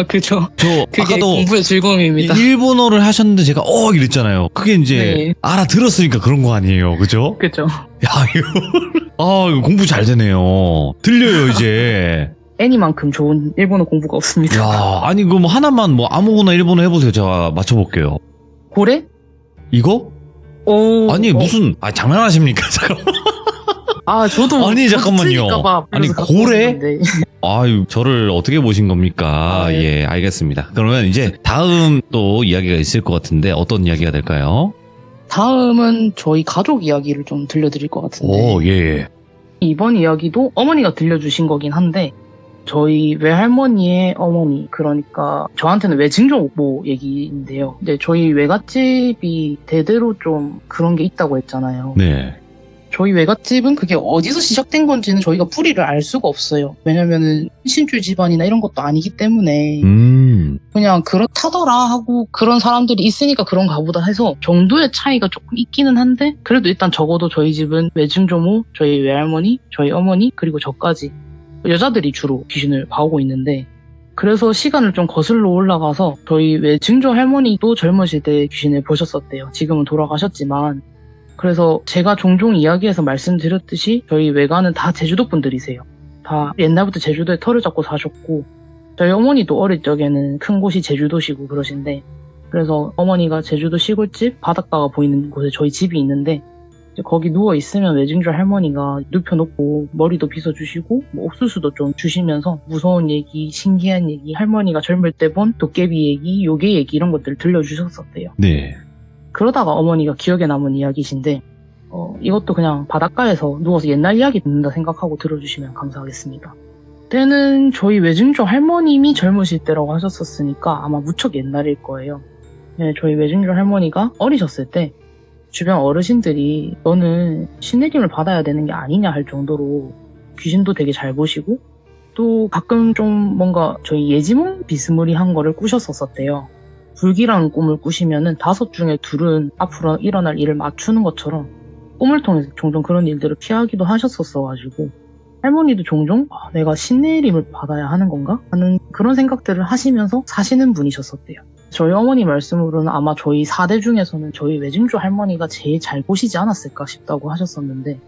그죠. 저 그게 아까도 공부의 즐거움입니다. 일본어를 하셨는데 제가 이랬잖아요. 그게 이제 네. 알아들었으니까 그런 거 아니에요. 그죠? 그죠. 야, 이거 공부 잘 되네요. 들려요, 이제. 애니만큼 좋은 일본어 공부가 없습니다. 야, 아니 그럼 하나만 뭐 아무거나 일본어 해보세요. 제가 맞춰볼게요. 고래? 이거? 오. 아니 무슨 장난하십니까? 잠깐만. 저도 아니, 잠깐만요. 틀릴까봐 아니, 그래서 갖고 고래? 왔는데. 아유, 저를 어떻게 보신 겁니까? 네. 예, 알겠습니다. 그러면 이제 다음 또 이야기가 있을 것 같은데 어떤 이야기가 될까요? 다음은 저희 가족 이야기를 좀 들려드릴 것 같은데 오, 예. 이번 이야기도 어머니가 들려주신 거긴 한데 저희 외할머니의 어머니 그러니까 저한테는 외증조모 얘기인데요. 이제 저희 외갓집이 대대로 좀 그런 게 있다고 했잖아요. 네. 저희 외갓집은 그게 어디서 시작된 건지는 저희가 뿌리를 알 수가 없어요. 왜냐면은 신줄 집안이나 이런 것도 아니기 때문에 그냥 그렇다더라 하고 그런 사람들이 있으니까 그런가 보다 해서 정도의 차이가 조금 있기는 한데 그래도 일단 적어도 저희 집은 외증조모, 저희 외할머니, 저희 어머니 그리고 저까지 여자들이 주로 귀신을 봐오고 있는데 그래서 시간을 좀 거슬러 올라가서 저희 외증조 할머니도 젊으실 때 귀신을 보셨었대요. 지금은 돌아가셨지만 그래서 제가 종종 이야기해서 말씀드렸듯이 저희 외가는 다 제주도 분들이세요. 다 옛날부터 제주도에 터를 잡고 사셨고 저희 어머니도 어릴 적에는 큰 곳이 제주도시고 그러신데 그래서 어머니가 제주도 시골집 바닷가가 보이는 곳에 저희 집이 있는데 이제 거기 누워있으면 외증조 할머니가 눕혀놓고 머리도 빗어주시고 뭐 옥수수도 좀 주시면서 무서운 얘기, 신기한 얘기, 할머니가 젊을 때 본 도깨비 얘기, 요괴 얘기 이런 것들을 들려주셨었대요. 네. 그러다가 어머니가 기억에 남은 이야기이신데 이것도 그냥 바닷가에서 누워서 옛날 이야기 듣는다 생각하고 들어주시면 감사하겠습니다. 그때는 저희 외증조 할머님이 젊으실 때라고 하셨었으니까 아마 무척 옛날일 거예요. 네, 저희 외증조 할머니가 어리셨을 때 주변 어르신들이 너는 신내림을 받아야 되는 게 아니냐 할 정도로 귀신도 되게 잘 보시고 또 가끔 좀 뭔가 저희 예지몽 비스무리한 거를 꾸셨었대요. 불길한 꿈을 꾸시면은 5 중에 2은 앞으로 일어날 일을 맞추는 것처럼 꿈을 통해서 종종 그런 일들을 피하기도 하셨었어가지고 할머니도 종종 내가 신내림을 받아야 하는 건가? 하는 그런 생각들을 하시면서 사시는 분이셨었대요. 저희 어머니 말씀으로는 아마 저희 4대 중에서는 저희 외증조 할머니가 제일 잘 보시지 않았을까 싶다고 하셨었는데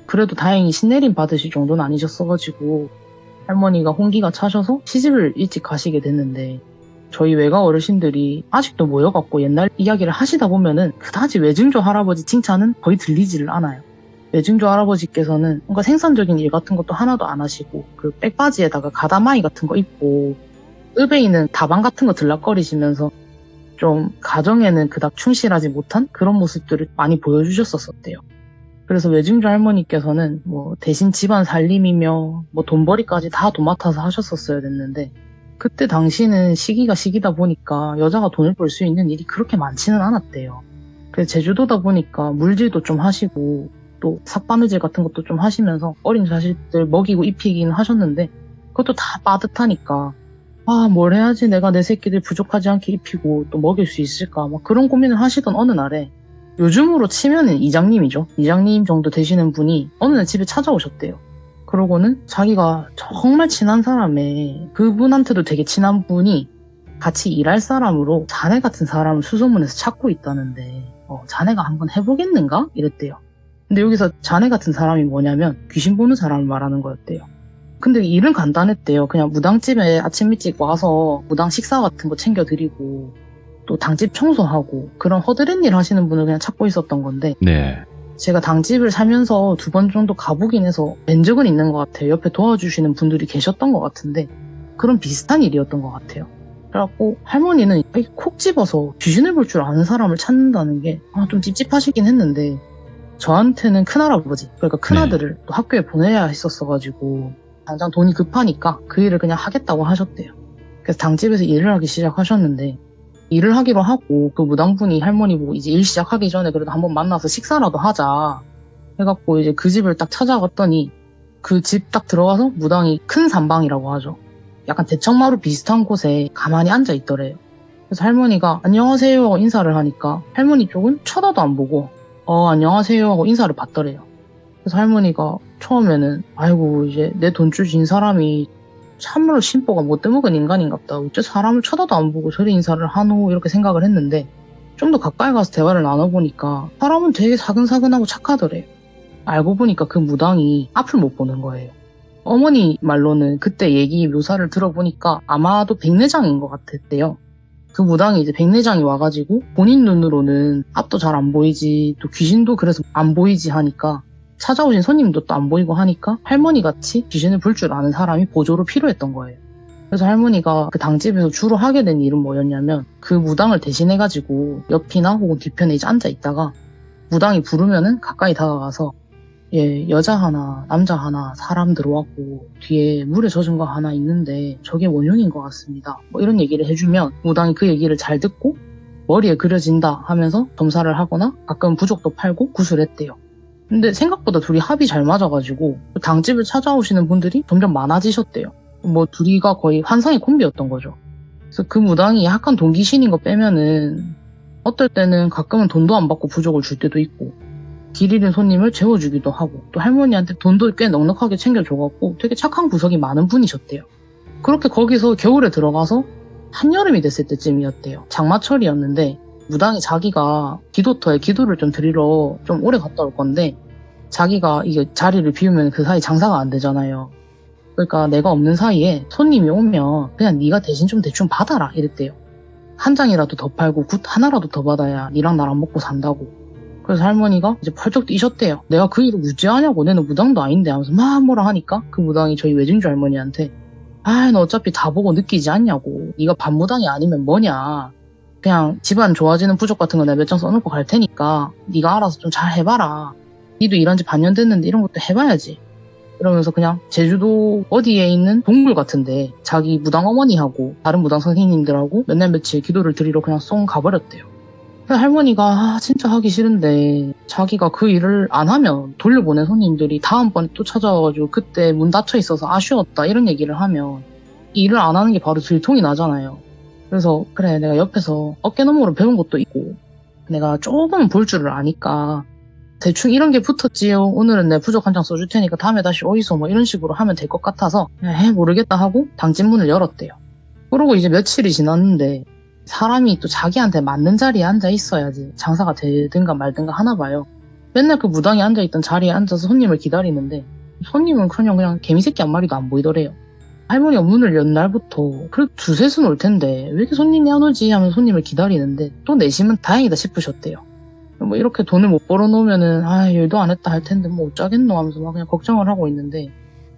그래도 다행히 신내림 받으실 정도는 아니셨어가지고 할머니가 혼기가 차셔서 시집을 일찍 가시게 됐는데 저희 외가 어르신들이 아직도 모여갖고 옛날 이야기를 하시다 보면은 그다지 외증조 할아버지 칭찬은 거의 들리지를 않아요. 외증조 할아버지께서는 뭔가 생산적인 일 같은 것도 하나도 안 하시고 그 백바지에다가 가다마이 같은 거 입고 읍에 있는 다방 같은 거 들락거리시면서 좀 가정에는 그닥 충실하지 못한 그런 모습들을 많이 보여주셨었대요. 그래서 외증조 할머니께서는 뭐 대신 집안 살림이며 뭐 돈벌이까지 다 도맡아서 하셨었어야 됐는데 그때 당시는 시기가 시기다 보니까 여자가 돈을 벌 수 있는 일이 그렇게 많지는 않았대요. 그래서 제주도다 보니까 물질도 좀 하시고 또 삭바느질 같은 것도 좀 하시면서 어린 자식들 먹이고 입히긴 하셨는데 그것도 다 빠듯하니까 뭘 해야지 내가 내 새끼들 부족하지 않게 입히고 또 먹일 수 있을까 막 그런 고민을 하시던 어느 날에 요즘으로 치면은 이장님이죠. 이장님 정도 되시는 분이 어느 날 집에 찾아오셨대요. 그러고는 자기가 정말 친한 사람에 그분한테도 되게 친한 분이 같이 일할 사람으로 자네 같은 사람을 수소문해서 찾고 있다는데 자네가 한번 해보겠는가? 이랬대요. 근데 여기서 자네 같은 사람이 뭐냐면 귀신 보는 사람을 말하는 거였대요. 근데 일은 간단했대요. 그냥 무당집에 아침 일찍 와서 무당 식사 같은 거 챙겨드리고 또 당집 청소하고 그런 허드렛 일 하시는 분을 그냥 찾고 있었던 건데 네. 제가 당집을 살면서 2번 정도 가보긴 해서 뵌 적은 있는 것 같아요. 옆에 도와주시는 분들이 계셨던 것 같은데 그런 비슷한 일이었던 것 같아요. 그래갖고 할머니는 콕 집어서 귀신을 볼 줄 아는 사람을 찾는다는 게 좀 찝찝하시긴 했는데 저한테는 큰할아버지 그러니까 큰아들을 또 학교에 보내야 했었어가지고 당장 돈이 급하니까 그 일을 그냥 하겠다고 하셨대요. 그래서 당집에서 일을 하기 시작하셨는데 일을 하기로 하고 그 무당분이 할머니 보고 이제 일 시작하기 전에 그래도 한번 만나서 식사라도 하자 해갖고 이제 그 집을 딱 찾아갔더니 그 집 딱 들어가서 무당이 큰 산방이라고 하죠. 약간 대청마루 비슷한 곳에 가만히 앉아 있더래요. 그래서 할머니가 안녕하세요 하고 인사를 하니까 할머니 쪽은 쳐다도 안 보고 안녕하세요 하고 인사를 받더래요. 그래서 할머니가 처음에는 아이고 이제 내 돈줄 진 사람이 참으로 심보가 못되먹은 인간인갑다. 어째 사람을 쳐다도 안 보고 저리 인사를 하노 이렇게 생각을 했는데 좀 더 가까이 가서 대화를 나눠보니까 사람은 되게 사근사근하고 착하더래요. 알고 보니까 그 무당이 앞을 못 보는 거예요. 어머니 말로는 그때 얘기 묘사를 들어보니까 아마도 백내장인 것 같았대요. 그 무당이 이제 백내장이 와가지고 본인 눈으로는 앞도 잘 안 보이지 또 귀신도 그래서 안 보이지 하니까 찾아오신 손님도 또 안 보이고 하니까 할머니같이 귀신을 볼 줄 아는 사람이 보조로 필요했던 거예요. 그래서 할머니가 그 당집에서 주로 하게 된 일은 뭐였냐면 그 무당을 대신해가지고 옆이나 혹은 뒤편에 이제 앉아있다가 무당이 부르면은 가까이 다가가서 여자 하나 남자 하나 사람 들어왔고 뒤에 물에 젖은 거 하나 있는데 저게 원흉인 것 같습니다. 뭐 이런 얘기를 해주면 무당이 그 얘기를 잘 듣고 머리에 그려진다 하면서 점사를 하거나 가끔 부적도 팔고 구슬했대요. 근데 생각보다 둘이 합이 잘 맞아가지고 당집을 찾아오시는 분들이 점점 많아지셨대요. 뭐 둘이가 거의 환상의 콤비였던 거죠. 그래서 그 무당이 약간 동기신인 거 빼면은 어떨 때는 가끔은 돈도 안 받고 부적을 줄 때도 있고 길 잃은 손님을 재워주기도 하고 또 할머니한테 돈도 꽤 넉넉하게 챙겨줘갖고 되게 착한 구석이 많은 분이셨대요. 그렇게 거기서 겨울에 들어가서 한여름이 됐을 때쯤이었대요. 장마철이었는데 무당이 자기가 기도터에 기도를 좀 드리러 좀 오래 갔다 올 건데 자기가 이게 자리를 비우면 그 사이 장사가 안 되잖아요. 그러니까 내가 없는 사이에 손님이 오면 그냥 네가 대신 좀 대충 받아라 이랬대요. 한 장이라도 더 팔고 굿 하나라도 더 받아야 니랑 나랑 먹고 산다고. 그래서 할머니가 이제 펄쩍 뛰셨대요. 내가 그 일을 무지하냐고 내는 무당도 아닌데 하면서 막 뭐라 하니까 그 무당이 저희 외증주 할머니한테 너 어차피 다 보고 느끼지 않냐고 네가 반무당이 아니면 뭐냐 그냥 집안 좋아지는 부족 같은 거 내가 몇 장 써놓고 갈 테니까 네가 알아서 좀 잘 해봐라. 니도 일한 지 반년 됐는데 이런 것도 해봐야지. 이러면서 그냥 제주도 어디에 있는 동굴 같은데 자기 무당 어머니하고 다른 무당 선생님들하고 몇 날 며칠 기도를 드리러 그냥 쏙 가버렸대요. 그래서 할머니가 진짜 하기 싫은데 자기가 그 일을 안 하면 돌려보낸 손님들이 다음번에 또 찾아와가지고 그때 문 닫혀 있어서 아쉬웠다 이런 얘기를 하면 이 일을 안 하는 게 바로 들통이 나잖아요. 그래서 그래 내가 옆에서 어깨너머로 배운 것도 있고 내가 조금 볼 줄을 아니까 대충 이런 게 붙었지요. 오늘은 내 부적 한 장 써줄 테니까 다음에 다시 어디서 뭐 이런 식으로 하면 될 것 같아서 모르겠다 하고 당진문을 열었대요. 그러고 이제 며칠이 지났는데 사람이 또 자기한테 맞는 자리에 앉아 있어야지 장사가 되든가 말든가 하나 봐요. 맨날 그 무당이 앉아있던 자리에 앉아서 손님을 기다리는데 손님은 그냥 개미새끼 한 마리도 안 보이더래요. 할머니가 문을 연 날부터 그래도 두세 순 올 텐데 왜 이렇게 손님이 안 오지 하면서 손님을 기다리는데 또 내심은 다행이다 싶으셨대요. 뭐 이렇게 돈을 못 벌어놓으면은 일도 안 했다 할 텐데 뭐 어쩌겠노 하면서 막 그냥 걱정을 하고 있는데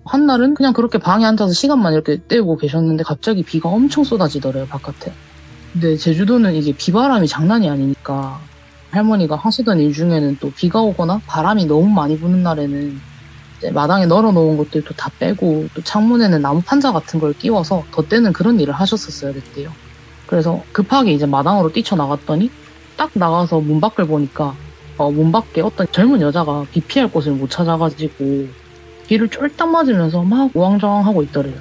한날은 그냥 그렇게 방에 앉아서 시간만 이렇게 때우고 계셨는데 갑자기 비가 엄청 쏟아지더래요 바깥에. 근데 제주도는 이게 비바람이 장난이 아니니까 할머니가 하시던 일 중에는 또 비가 오거나 바람이 너무 많이 부는 날에는 이제 마당에 널어놓은 것들도 다 빼고 또 창문에는 나무 판자 같은 걸 끼워서 덧대는 그런 일을 하셨었어야 됐대요. 그래서 급하게 이제 마당으로 뛰쳐나갔더니 딱 나가서 문 밖을 보니까 문 밖에 어떤 젊은 여자가 비 피할 곳을 못 찾아가지고 비를 쫄딱 맞으면서 막 우왕좌왕하고 있더래요.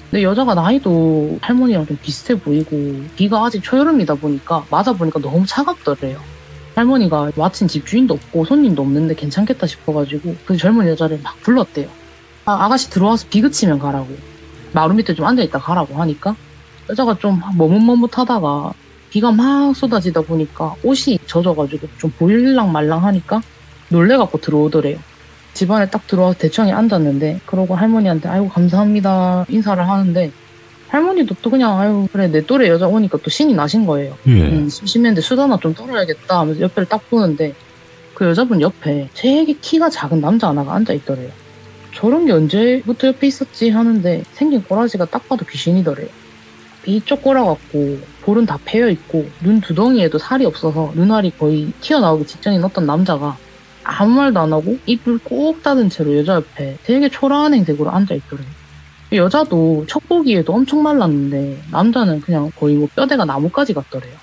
근데 여자가 나이도 할머니랑 좀 비슷해 보이고 비가 아직 초여름이다 보니까 맞아보니까 너무 차갑더래요. 할머니가 마침 집주인도 없고 손님도 없는데 괜찮겠다 싶어가지고 그 젊은 여자를 막 불렀대요. 아가씨 들어와서 비 그치면 가라고. 마루 밑에 좀 앉아있다 가라고 하니까 여자가 좀 머뭇머뭇하다가 비가 막 쏟아지다 보니까 옷이 젖어가지고 좀 보일랑 말랑 하니까 놀래갖고 들어오더래요. 집안에 딱 들어와서 대청에 앉았는데 그러고 할머니한테 아이고 감사합니다 인사를 하는데 할머니도 또 그냥 아유 그래 내 또래 여자 오니까 또 신이 나신 거예요. 심심했는데 수다나 좀 떨어야겠다 하면서 옆에를 딱 보는데 그 여자분 옆에 되게 키가 작은 남자 하나가 앉아있더래요. 저런 게 언제부터 옆에 있었지 하는데 생긴 꼬라지가 딱 봐도 귀신이더래요. 이쪽 꼬라갖고 볼은 다 패여있고 눈 두덩이에도 살이 없어서 눈알이 거의 튀어나오기 직전인 어떤 남자가 아무 말도 안 하고 입을 꼭 닫은 채로 여자 옆에 되게 초라한 행색으로 앉아있더래요. 여자도 첫 보기에도 엄청 말랐는데 남자는 그냥 거의 뭐 뼈대가 나뭇가지 같더래요.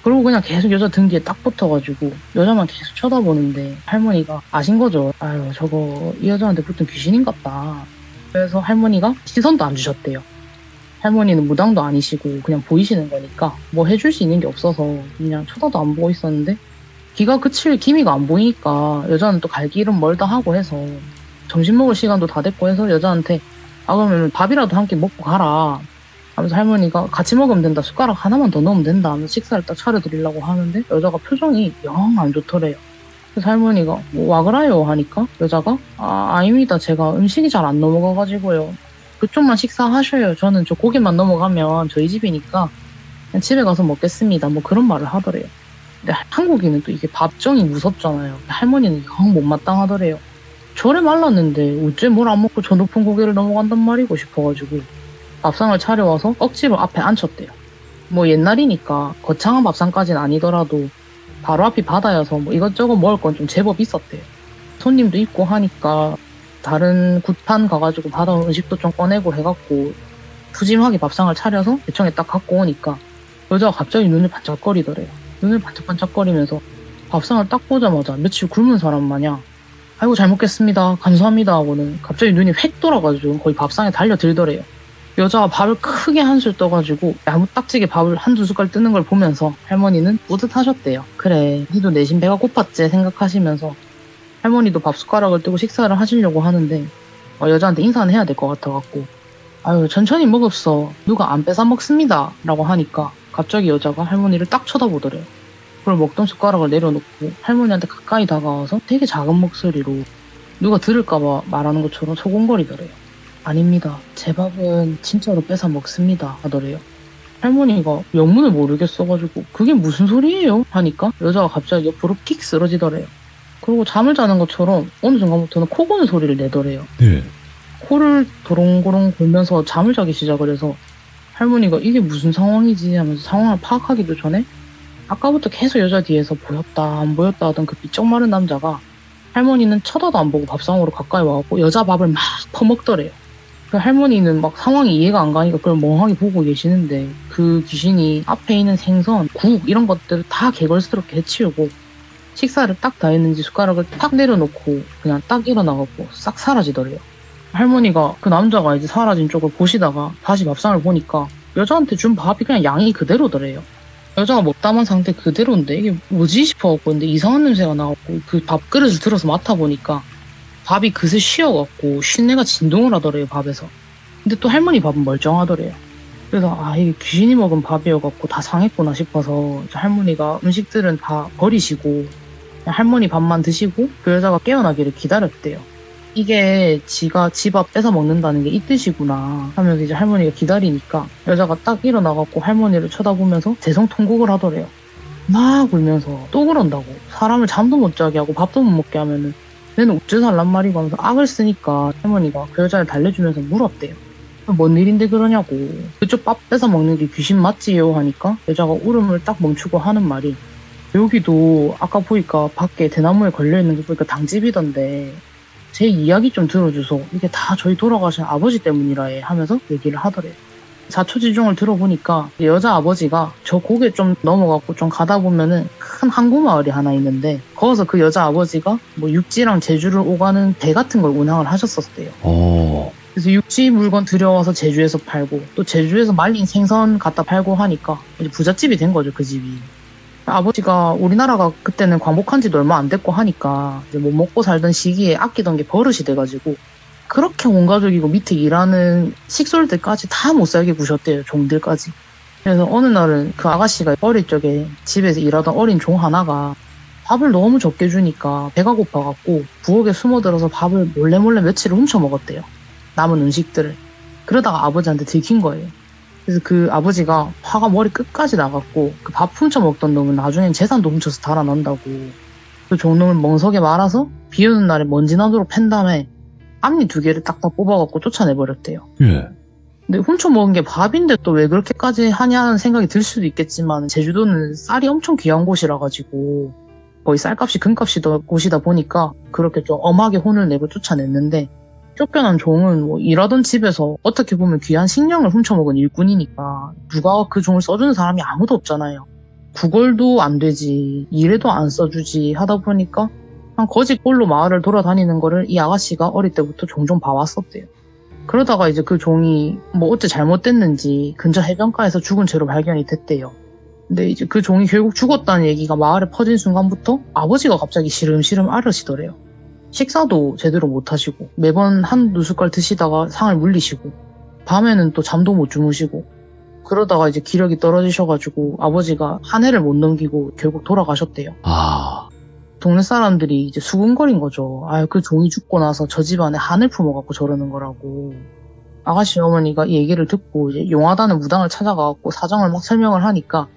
그리고 그냥 계속 여자 등 뒤에 딱 붙어가지고 여자만 계속 쳐다보는데 할머니가 아신 거죠. 아유 저거 이 여자한테 붙은 귀신인갑다. 그래서 할머니가 시선도 안 주셨대요. 할머니는 무당도 아니시고 그냥 보이시는 거니까 뭐 해줄 수 있는 게 없어서 그냥 쳐다도 안 보고 있었는데 비가 그칠 기미가 안 보이니까 여자는 또 갈 길은 멀다 하고 해서 점심 먹을 시간도 다 됐고 해서 여자한테 그러면 밥이라도 한 끼 먹고 가라 하면서 할머니가 같이 먹으면 된다 숟가락 하나만 더 넣으면 된다 하면서 식사를 딱 차려드리려고 하는데 여자가 표정이 영 안 좋더래요. 그래서 할머니가 뭐 와 그라요 하니까 여자가 아닙니다 제가 음식이 잘 안 넘어가가지고요 그쪽만 식사하셔요 저는 저 고기만 넘어가면 저희 집이니까 그냥 집에 가서 먹겠습니다 뭐 그런 말을 하더래요. 근데 한국인은 또 이게 밥정이 무섭잖아요. 할머니는 영 못마땅하더래요. 저래 말랐는데 어째 뭘 안 먹고 저 높은 고개를 넘어간단 말이고 싶어가지고 밥상을 차려와서 억지로 앞에 앉혔대요. 뭐 옛날이니까 거창한 밥상까지는 아니더라도 바로 앞이 바다여서 뭐 이것저것 먹을 건 좀 제법 있었대요. 손님도 있고 하니까 다른 굿판 가가지고 받아온 음식도 좀 꺼내고 해갖고 푸짐하게 밥상을 차려서 대청에 딱 갖고 오니까 여자가 갑자기 눈을 반짝거리더래요. 눈을 반짝반짝거리면서 밥상을 딱 보자마자 며칠 굶은 사람 마냥 아이고 잘 먹겠습니다 감사합니다 하고는 갑자기 눈이 획 돌아가지고 거의 밥상에 달려들더래요. 여자가 밥을 크게 한술 떠가지고 야무딱지게 밥을 한두 숟갈 뜨는 걸 보면서 할머니는 뿌듯하셨대요. 그래 니도 내심 배가 고팠지 생각하시면서 할머니도 밥 숟가락을 뜨고 식사를 하시려고 하는데 여자한테 인사는 해야 될 것 같아갖고 아유 천천히 먹읍소 누가 안 뺏어 먹습니다 라고 하니까 갑자기 여자가 할머니를 딱 쳐다보더래요. 그걸 먹던 숟가락을 내려놓고 할머니한테 가까이 다가와서 되게 작은 목소리로 누가 들을까봐 말하는 것처럼 소곤거리더래요. 아닙니다. 제 밥은 진짜로 뺏어 먹습니다 하더래요. 할머니가 영문을 모르겠어가지고 그게 무슨 소리예요? 하니까 여자가 갑자기 옆으로 픽 쓰러지더래요. 그리고 잠을 자는 것처럼 어느 순간부터는 코 고는 소리를 내더래요. 네. 코를 도롱도롱 골면서 잠을 자기 시작을 해서 할머니가 이게 무슨 상황이지 하면서 상황을 파악하기도 전에 아까부터 계속 여자 뒤에서 보였다 안 보였다 하던 그 삐쩍 마른 남자가 할머니는 쳐다도 안 보고 밥상으로 가까이 와갖고 여자 밥을 막 퍼먹더래요. 그 할머니는 막 상황이 이해가 안 가니까 그걸 멍하게 보고 계시는데 그 귀신이 앞에 있는 생선, 국 이런 것들을 다 개걸스럽게 해치우고 식사를 딱 다 했는지 숟가락을 탁 내려놓고 그냥 딱 일어나갖고 싹 사라지더래요. 할머니가 그 남자가 이제 사라진 쪽을 보시다가 다시 밥상을 보니까 여자한테 준 밥이 그냥 양이 그대로더래요. 여자가 먹다만 상태 그대로인데 이게 뭐지 싶어갖고 근데 이상한 냄새가 나갖고 그 밥그릇을 들어서 맡아보니까 밥이 그새 쉬어갖고 쉰내가 진동을 하더래요 밥에서. 근데 또 할머니 밥은 멀쩡하더래요. 그래서 이게 귀신이 먹은 밥이어갖고 다 상했구나 싶어서 할머니가 음식들은 다 버리시고 할머니 밥만 드시고 그 여자가 깨어나기를 기다렸대요. 이게 지가 지 밥 뺏어 먹는다는 게 이 뜻이구나 하면서 이제 할머니가 기다리니까 여자가 딱 일어나갖고 할머니를 쳐다보면서 대성통곡을 하더래요. 막 울면서 또 그런다고 사람을 잠도 못 자게 하고 밥도 못 먹게 하면은 내는 어째 살란 말이고 하면서 악을 쓰니까 할머니가 그 여자를 달래주면서 물었대요. 뭔 일인데 그러냐고. 그쪽 밥 뺏어 먹는 게 귀신 맞지요? 하니까 여자가 울음을 딱 멈추고 하는 말이 여기도 아까 보니까 밖에 대나무에 걸려있는 거 보니까 당집이던데 제 이야기 좀 들어줘서 이게 다 저희 돌아가신 아버지 때문이라 해 하면서 얘기를 하더래요. 자초지종을 들어보니까 여자 아버지가 저 고개 좀 넘어가고 좀 가다 보면은 큰 항구 마을이 하나 있는데 거기서 그 여자 아버지가 뭐 육지랑 제주를 오가는 배 같은 걸 운항을 하셨었대요. 그래서 육지 물건 들여와서 제주에서 팔고 또 제주에서 말린 생선 갖다 팔고 하니까 이제 부잣집이 된 거죠 그 집이. 아버지가 우리나라가 그때는 광복한 지도 얼마 안 됐고 하니까 이제 뭐 먹고 살던 시기에 아끼던 게 버릇이 돼가지고 그렇게 온 가족이고 밑에 일하는 식솔들까지 다 못 살게 구셨대요. 종들까지. 그래서 어느 날은 그 아가씨가 어릴 적에 집에서 일하던 어린 종 하나가 밥을 너무 적게 주니까 배가 고파갖고 부엌에 숨어들어서 밥을 몰래 며칠을 훔쳐 먹었대요. 남은 음식들을. 그러다가 아버지한테 들킨 거예요. 그래서 그 아버지가 화가 머리 끝까지 나갔고 그 밥 훔쳐 먹던 놈은 나중엔 재산도 훔쳐서 달아난다고 그 종놈을 멍석에 말아서 비 오는 날에 먼지나도록 팬 다음에 앞니 2개를 딱딱 뽑아갖고 쫓아내버렸대요. 예. 근데 훔쳐 먹은 게 밥인데 또 왜 그렇게까지 하냐는 생각이 들 수도 있겠지만 제주도는 쌀이 엄청 귀한 곳이라 가지고 거의 쌀값이 금값이 더 곳이다 보니까 그렇게 좀 엄하게 혼을 내고 쫓아냈는데 쫓겨난 종은 뭐 일하던 집에서 어떻게 보면 귀한 식량을 훔쳐먹은 일꾼이니까 누가 그 종을 써주는 사람이 아무도 없잖아요. 구걸도 안 되지 일에도 안 써주지 하다 보니까 그냥 거지꼴로 마을을 돌아다니는 거를 이 아가씨가 어릴 때부터 종종 봐왔었대요. 그러다가 이제 그 종이 뭐 어째 잘못됐는지 근처 해변가에서 죽은 채로 발견이 됐대요. 근데 이제 그 종이 결국 죽었다는 얘기가 마을에 퍼진 순간부터 아버지가 갑자기 시름시름 앓으시더래요. 식사도 제대로 못 하시고 매번 한두 숟갈 드시다가 상을 물리시고 밤에는 또 잠도 못 주무시고 그러다가 이제 기력이 떨어지셔가지고 아버지가 한 해를 못 넘기고 결국 돌아가셨대요. 동네 사람들이 이제 수군거린 거죠. 그 종이 죽고 나서 저 집안에 한을 품어갖고 저러는 거라고. 아가씨 어머니가 이 얘기를 듣고 이제 용하다는 무당을 찾아가갖고 사정을 막 설명을 하니까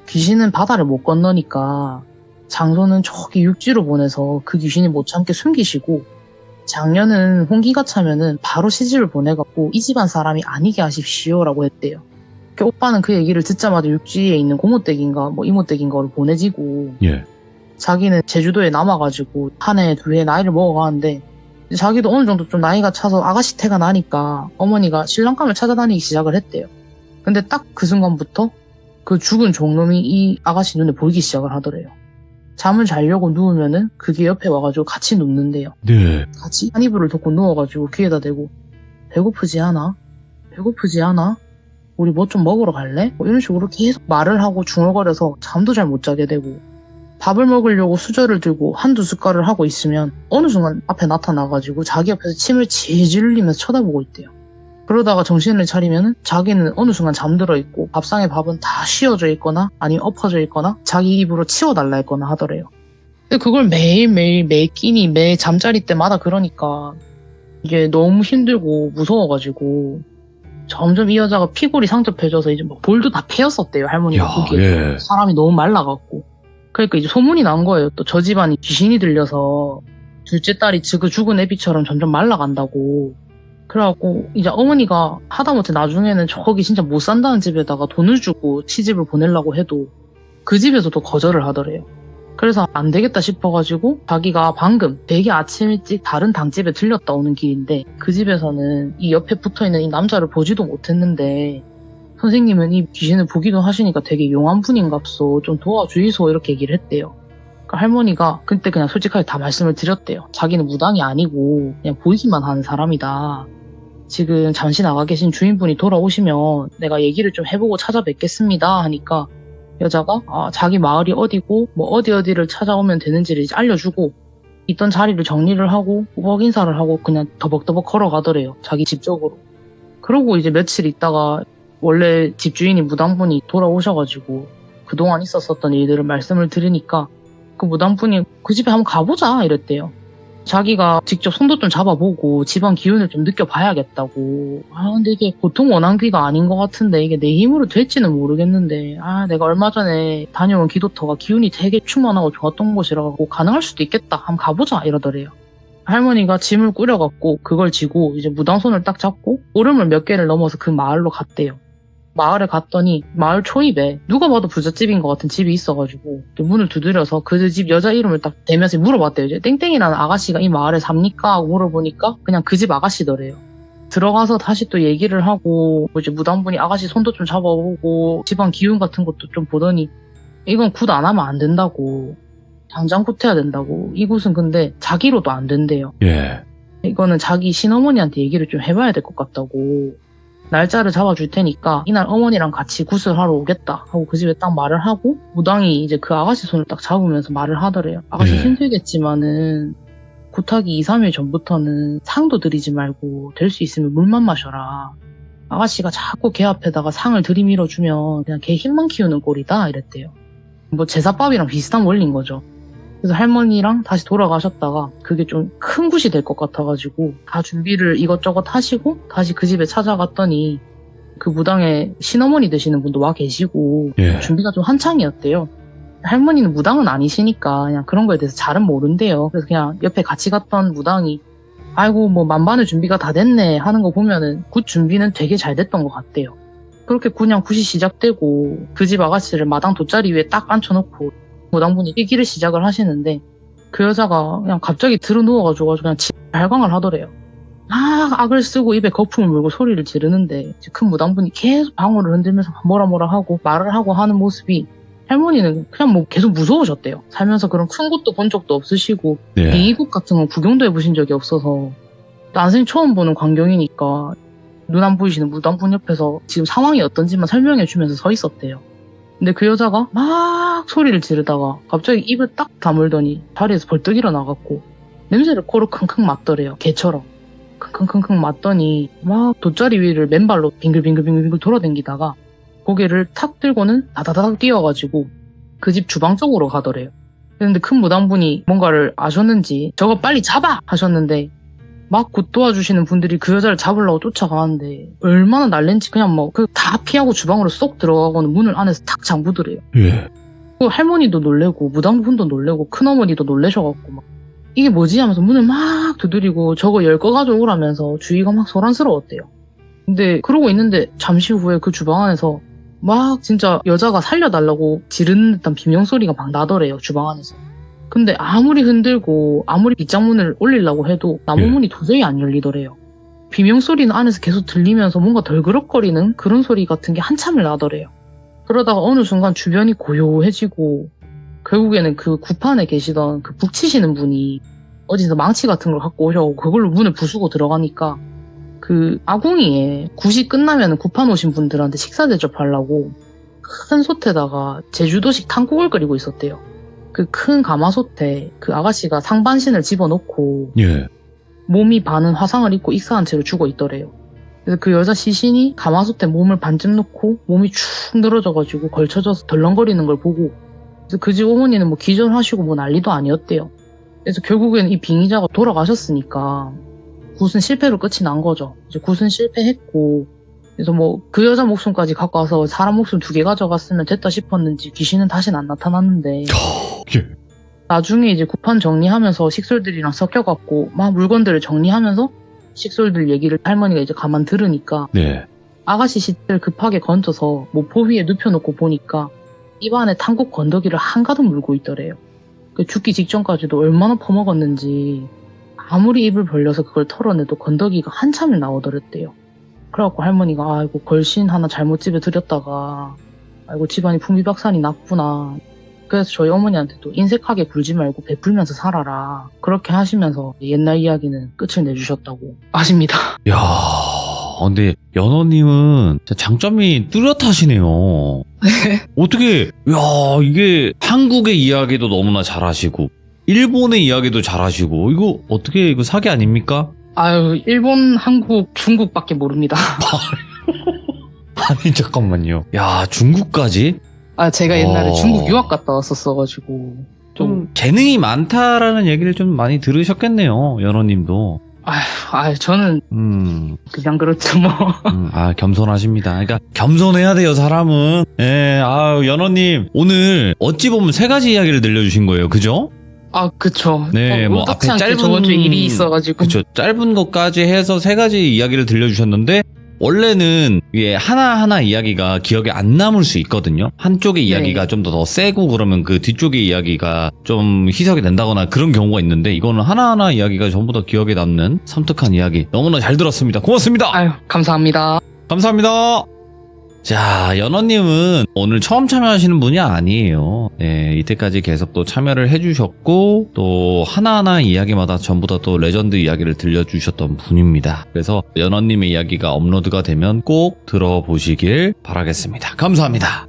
귀신은 바다를 못 건너니까 장소는 저기 육지로 보내서 그 귀신이 못 참게 숨기시고 작년은 홍기가 차면은 바로 시집을 보내갖고 이 집안 사람이 아니게 하십시오라고 했대요. 그 오빠는 그 얘기를 듣자마자 육지에 있는 고모댁인가 뭐 이모댁인가를 보내지고 자기는 제주도에 남아가지고 한 해, 2해 나이를 먹어가는데 자기도 어느 정도 좀 나이가 차서 아가씨 태가 나니까 어머니가 신랑감을 찾아다니기 시작을 했대요. 근데 딱 그 순간부터 그 죽은 종놈이 이 아가씨 눈에 보이기 시작을 하더래요. 잠을 자려고 누우면은 그게 옆에 와가지고 같이 눕는데요. 네. 같이 한 이불을 덮고 누워가지고 귀에다 대고 배고프지 않아? 배고프지 않아? 우리 뭐 좀 먹으러 갈래? 뭐 이런 식으로 계속 말을 하고 중얼거려서 잠도 잘 못 자게 되고 밥을 먹으려고 수저를 들고 한두 숟갈을 하고 있으면 어느 순간 앞에 나타나가지고 자기 옆에서 침을 질질 흘리면서 쳐다보고 있대요. 그러다가 정신을 차리면은 자기는 어느 순간 잠들어 있고 밥상에 밥은 다 씌워져 있거나 아니면 엎어져 있거나 자기 입으로 치워달라 했거나 하더래요. 근데 그걸 매일매일 매 끼니 매 잠자리 때마다 그러니까 이게 너무 힘들고 무서워가지고 점점 이 여자가 피골이 상접해져서 이제 막 볼도 다 패였었대요. 할머니가 보기에 사람이 너무 말라갖고. 그러니까 이제 소문이 난 거예요. 또 저 집안이 귀신이 들려서 둘째 딸이 그 죽은 애비처럼 점점 말라간다고. 그래갖고 이제 어머니가 하다못해 나중에는 저기 진짜 못 산다는 집에다가 돈을 주고 시집을 보내려고 해도 그 집에서도 거절을 하더래요. 그래서 안 되겠다 싶어가지고 자기가 방금 되게 아침 일찍 다른 당집에 들렸다 오는 길인데 그 집에서는 이 옆에 붙어있는 이 남자를 보지도 못했는데 선생님은 이 귀신을 보기도 하시니까 되게 용한 분인갑소 좀 도와주이소 이렇게 얘기를 했대요. 그러니까 할머니가 그때 그냥 솔직하게 다 말씀을 드렸대요. 자기는 무당이 아니고 그냥 보이기만 하는 사람이다. 지금 잠시 나가 계신 주인분이 돌아오시면 내가 얘기를 좀 해보고 찾아뵙겠습니다 하니까 여자가 자기 마을이 어디고 뭐 어디를 찾아오면 되는지를 이제 알려주고 있던 자리를 정리를 하고 우박 인사를 하고 그냥 더벅더벅 걸어가더래요. 자기 집 쪽으로. 그러고 이제 며칠 있다가 원래 집주인인 무당분이 돌아오셔가지고 그동안 있었었던 일들을 말씀을 들으니까 그 무당분이 그 집에 한번 가보자 이랬대요. 자기가 직접 손도 좀 잡아보고 집안 기운을 좀 느껴봐야겠다고. 근데 이게 보통 원한귀가 아닌 것 같은데 이게 내 힘으로 될지는 모르겠는데 내가 얼마 전에 다녀온 기도터가 기운이 되게 충만하고 좋았던 곳이라고 가능할 수도 있겠다. 한번 가보자 이러더래요. 할머니가 짐을 꾸려갖고 그걸 지고 이제 무당손을 딱 잡고 오름을 몇 개를 넘어서 그 마을로 갔대요. 마을에 갔더니 마을 초입에 누가 봐도 부잣집인 것 같은 집이 있어가지고 문을 두드려서 그 집 여자 이름을 딱 대면서 물어봤대요. 이제 땡땡이라는 아가씨가 이 마을에 삽니까? 하고 물어보니까 그냥 그 집 아가씨더래요. 들어가서 다시 또 얘기를 하고 이제 무당분이 아가씨 손도 좀 잡아보고 집안 기운 같은 것도 좀 보더니 이건 굿 안 하면 안 된다고. 당장 굿 해야 된다고. 이곳은 근데 자기로도 안 된대요. 예. 이거는 자기 신어머니한테 얘기를 좀 해봐야 될 것 같다고. 날짜를 잡아줄 테니까 이날 어머니랑 같이 굿을 하러 오겠다 하고 그 집에 딱 말을 하고 무당이 이제 그 아가씨 손을 딱 잡으면서 말을 하더래요. 아가씨 힘들겠지만은 굿하기 2, 3일 전부터는 상도 들이지 말고 될 수 있으면 물만 마셔라. 아가씨가 자꾸 걔 앞에다가 상을 들이밀어주면 그냥 걔 힘만 키우는 꼴이다 이랬대요. 뭐 제사밥이랑 비슷한 원리인 거죠. 그래서 할머니랑 다시 돌아가셨다가 그게 좀 큰 굿이 될 것 같아가지고 다 준비를 이것저것 하시고 다시 그 집에 찾아갔더니 그 무당의 신어머니 되시는 분도 와 계시고 준비가 좀 한창이었대요. 할머니는 무당은 아니시니까 그냥 그런 거에 대해서 잘은 모른대요. 그래서 그냥 옆에 같이 갔던 무당이 아이고 뭐 만반의 준비가 다 됐네 하는 거 보면은 굿 준비는 되게 잘 됐던 것 같대요. 그렇게 그냥 굿이 시작되고 그 집 아가씨를 마당 돗자리 위에 딱 앉혀놓고 무당분이 얘기를 시작을 하시는데 그 여자가 그냥 갑자기 들어 누워가지고 그냥 발광을 하더래요. 악을 쓰고 입에 거품을 물고 소리를 지르는데 큰 무당분이 계속 방울을 흔들면서 뭐라 하고 말을 하고 하는 모습이 할머니는 그냥 뭐 계속 무서우셨대요. 살면서 그런 큰 곳도 본 적도 없으시고 빙의국 같은 건 구경도 해보신 적이 없어서 난생 처음 보는 광경이니까 눈 안 보이시는 무당분 옆에서 지금 상황이 어떤지만 설명해주면서 서 있었대요. 근데 그 여자가 막 소리를 지르다가 갑자기 입을 딱 다물더니 자리에서 벌떡 일어나갖고 냄새를 코로 킁킁 맡더래요. 개처럼. 킁킁킁 맡더니 막 돗자리 위를 맨발로 빙글빙글 돌아다니다가 고개를 탁 들고는 다다다닥 뛰어가지고 그 집 주방 쪽으로 가더래요. 그런데 큰 무당분이 뭔가를 아셨는지 저거 빨리 잡아! 하셨는데 막 굿 도와주시는 분들이 그 여자를 잡으려고 쫓아가는데 얼마나 날랜지 그냥 뭐 다 피하고 주방으로 쏙 들어가고는 문을 안에서 탁 잠그더래요. 그 할머니도 놀래고 무당분도 놀래고 큰어머니도 놀래셔갖고 막 이게 뭐지 하면서 문을 막 두드리고 저거 열 거 가져오라면서 주위가 막 소란스러웠대요. 근데 그러고 있는데 잠시 후에 그 주방 안에서 막 진짜 여자가 살려달라고 지르는 듯한 비명소리가 막 나더래요. 주방 안에서. 근데 아무리 흔들고 아무리 빗장문을 올리려고 해도 나무문이 도저히 안 열리더래요. 비명소리는 안에서 계속 들리면서 뭔가 덜그럭거리는 그런 소리 같은 게 한참을 나더래요. 그러다가 어느 순간 주변이 고요해지고 결국에는 그 구판에 계시던 그 북치시는 분이 어디서 망치 같은 걸 갖고 오셔서 그걸로 문을 부수고 들어가니까 그 아궁이에 굿이 끝나면 구판 오신 분들한테 식사 대접하려고 큰 솥에다가 제주도식 탕국을 끓이고 있었대요. 그 큰 가마솥에 그 아가씨가 상반신을 집어넣고 몸이 반은 화상을 입고 익사한 채로 죽어 있더래요. 그래서 그 여자 시신이 가마솥에 몸을 반쯤 넣고 몸이 축 늘어져가지고 걸쳐져서 덜렁거리는 걸 보고 그래서 그 집 어머니는 뭐 기절하시고 뭐 난리도 아니었대요. 그래서 결국에는 이 빙의자가 돌아가셨으니까 굿은 실패로 끝이 난 거죠. 이제 굿은 실패했고 그래서 뭐 그 여자 목숨까지 갖고 와서 사람 목숨 2개 가져갔으면 됐다 싶었는지 귀신은 다시는 안 나타났는데 나중에 이제 구판 정리하면서 식솔들이랑 섞여갖고 막 물건들을 정리하면서 식솔들 얘기를 할머니가 이제 가만 들으니까 아가씨 시체를 급하게 건져서 모포 위에 눕혀놓고 보니까 입안에 탄국 건더기를 한가득 물고 있더래요. 죽기 직전까지도 얼마나 퍼먹었는지 아무리 입을 벌려서 그걸 털어내도 건더기가 한참을 나오더랬대요. 그래갖고 할머니가 아이고 걸신 하나 잘못 집에 들였다가 아이고 집안이 풍비박산이 났구나. 그래서 저희 어머니한테도 인색하게 굴지 말고 베풀면서 살아라. 그렇게 하시면서 옛날 이야기는 끝을 내주셨다고 아십니다. 야, 근데 연어님은 진짜 장점이 뚜렷하시네요. 어떻게, 야, 이게 한국의 이야기도 너무나 잘하시고, 일본의 이야기도 잘하시고, 이거 어떻게, 이거 사기 아닙니까? 아유, 일본, 한국, 중국밖에 모릅니다. 아니, 잠깐만요. 야, 중국까지? 아, 제가 옛날에 어. 중국 유학 갔다 왔었어가지고. 좀 재능이 많다라는 얘기를 좀 많이 들으셨겠네요, 연어님도. 저는 그냥 그렇죠, 뭐. 겸손하십니다. 그러니까 겸손해야 돼요, 사람은. 예, 연어님 오늘 어찌 보면 세 가지 이야기를 들려주신 거예요, 그죠? 아, 그쵸. 네, 뭐 의도치 앞에 않게 짧은- 저번 주에 일이 있어가지고. 그쵸. 짧은 것까지 해서 세 가지 이야기를 들려주셨는데, 원래는 이게 하나하나 이야기가 기억에 안 남을 수 있거든요. 한쪽의 네. 이야기가 좀 더 세고 그러면 그 뒤쪽의 이야기가 좀 희석이 된다거나 그런 경우가 있는데, 이거는 하나하나 이야기가 전부 다 기억에 남는 섬뜩한 이야기. 너무나 잘 들었습니다. 고맙습니다. 아유, 감사합니다. 감사합니다. 자, 연어님은 오늘 처음 참여하시는 분이 아니에요. 네, 이때까지 계속 또 참여를 해주셨고, 또 하나하나 이야기마다 전부 다 또 레전드 이야기를 들려주셨던 분입니다. 그래서 연어님의 이야기가 업로드가 되면 꼭 들어보시길 바라겠습니다. 감사합니다.